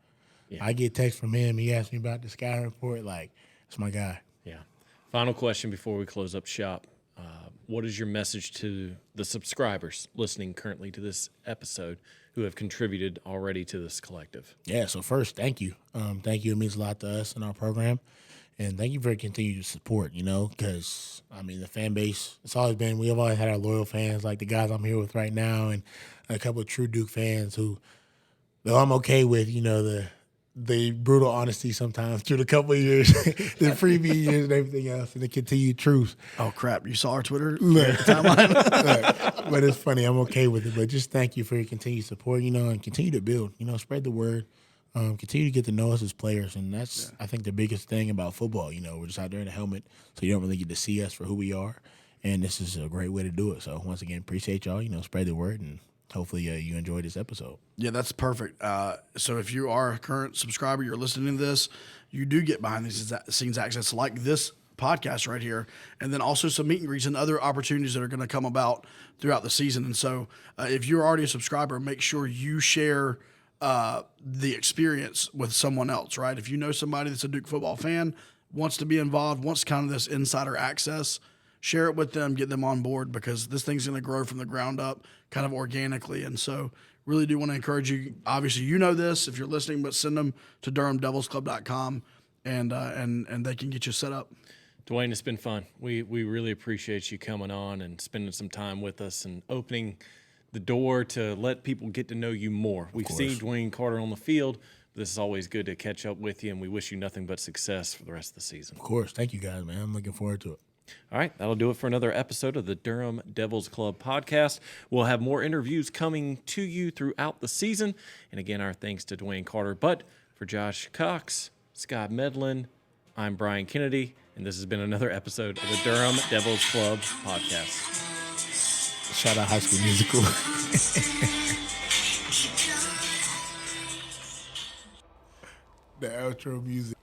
Yeah. I get texts from him. He asks me about the Sky Report. Like, it's my guy. Yeah. Final question before we close up shop. What is your message to the subscribers listening currently to this episode who have contributed already to this collective? Yeah, so first, thank you. Thank you. It means a lot to us and our program. And thank you for your continued support, because, I mean, the fan base, we've always had our loyal fans, like the guys I'm here with right now, and a couple of true Duke fans who, though I'm okay with, the the brutal honesty sometimes through the couple of years, the freebie years and everything else, and the continued truth. Oh crap! You saw our Twitter Look, timeline. look, but it's funny. I'm okay with it. But just thank you for your continued support, and continue to build. Spread the word. Continue to get to know us as players, and that's I think the biggest thing about football. We're just out there in a helmet, so you don't really get to see us for who we are, and this is a great way to do it. So once again, appreciate y'all. Spread the word, and hopefully you enjoyed this episode. Yeah, that's perfect. So if you are a current subscriber, you're listening to this, you do get behind the scenes access like this podcast right here, and then also some meet and greets and other opportunities that are going to come about throughout the season. And so if you're already a subscriber, make sure you share the experience with someone else, right? If you know somebody that's a Duke football fan, wants to be involved, wants kind of this insider access, share it with them, get them on board, because this thing's going to grow from the ground up kind of organically. And so really do want to encourage you. Obviously, this if you're listening, but send them to DurhamDevilsClub.com and they can get you set up. DeWayne, it's been fun. We really appreciate you coming on and spending some time with us and opening the door to let people get to know you more. We've seen DeWayne Carter on the field. This is always good to catch up with you, and we wish you nothing but success for the rest of the season. Of course. Thank you, guys, man. I'm looking forward to it. All right, that'll do it for another episode of the Durham Devils Club podcast. We'll have more interviews coming to you throughout the season. And again, our thanks to DeWayne Carter. But for Josh Cox, Scott Medlin, I'm Brian Kennedy, and this has been another episode of the Durham Devils Club podcast. Shout out High School Musical. The outro music.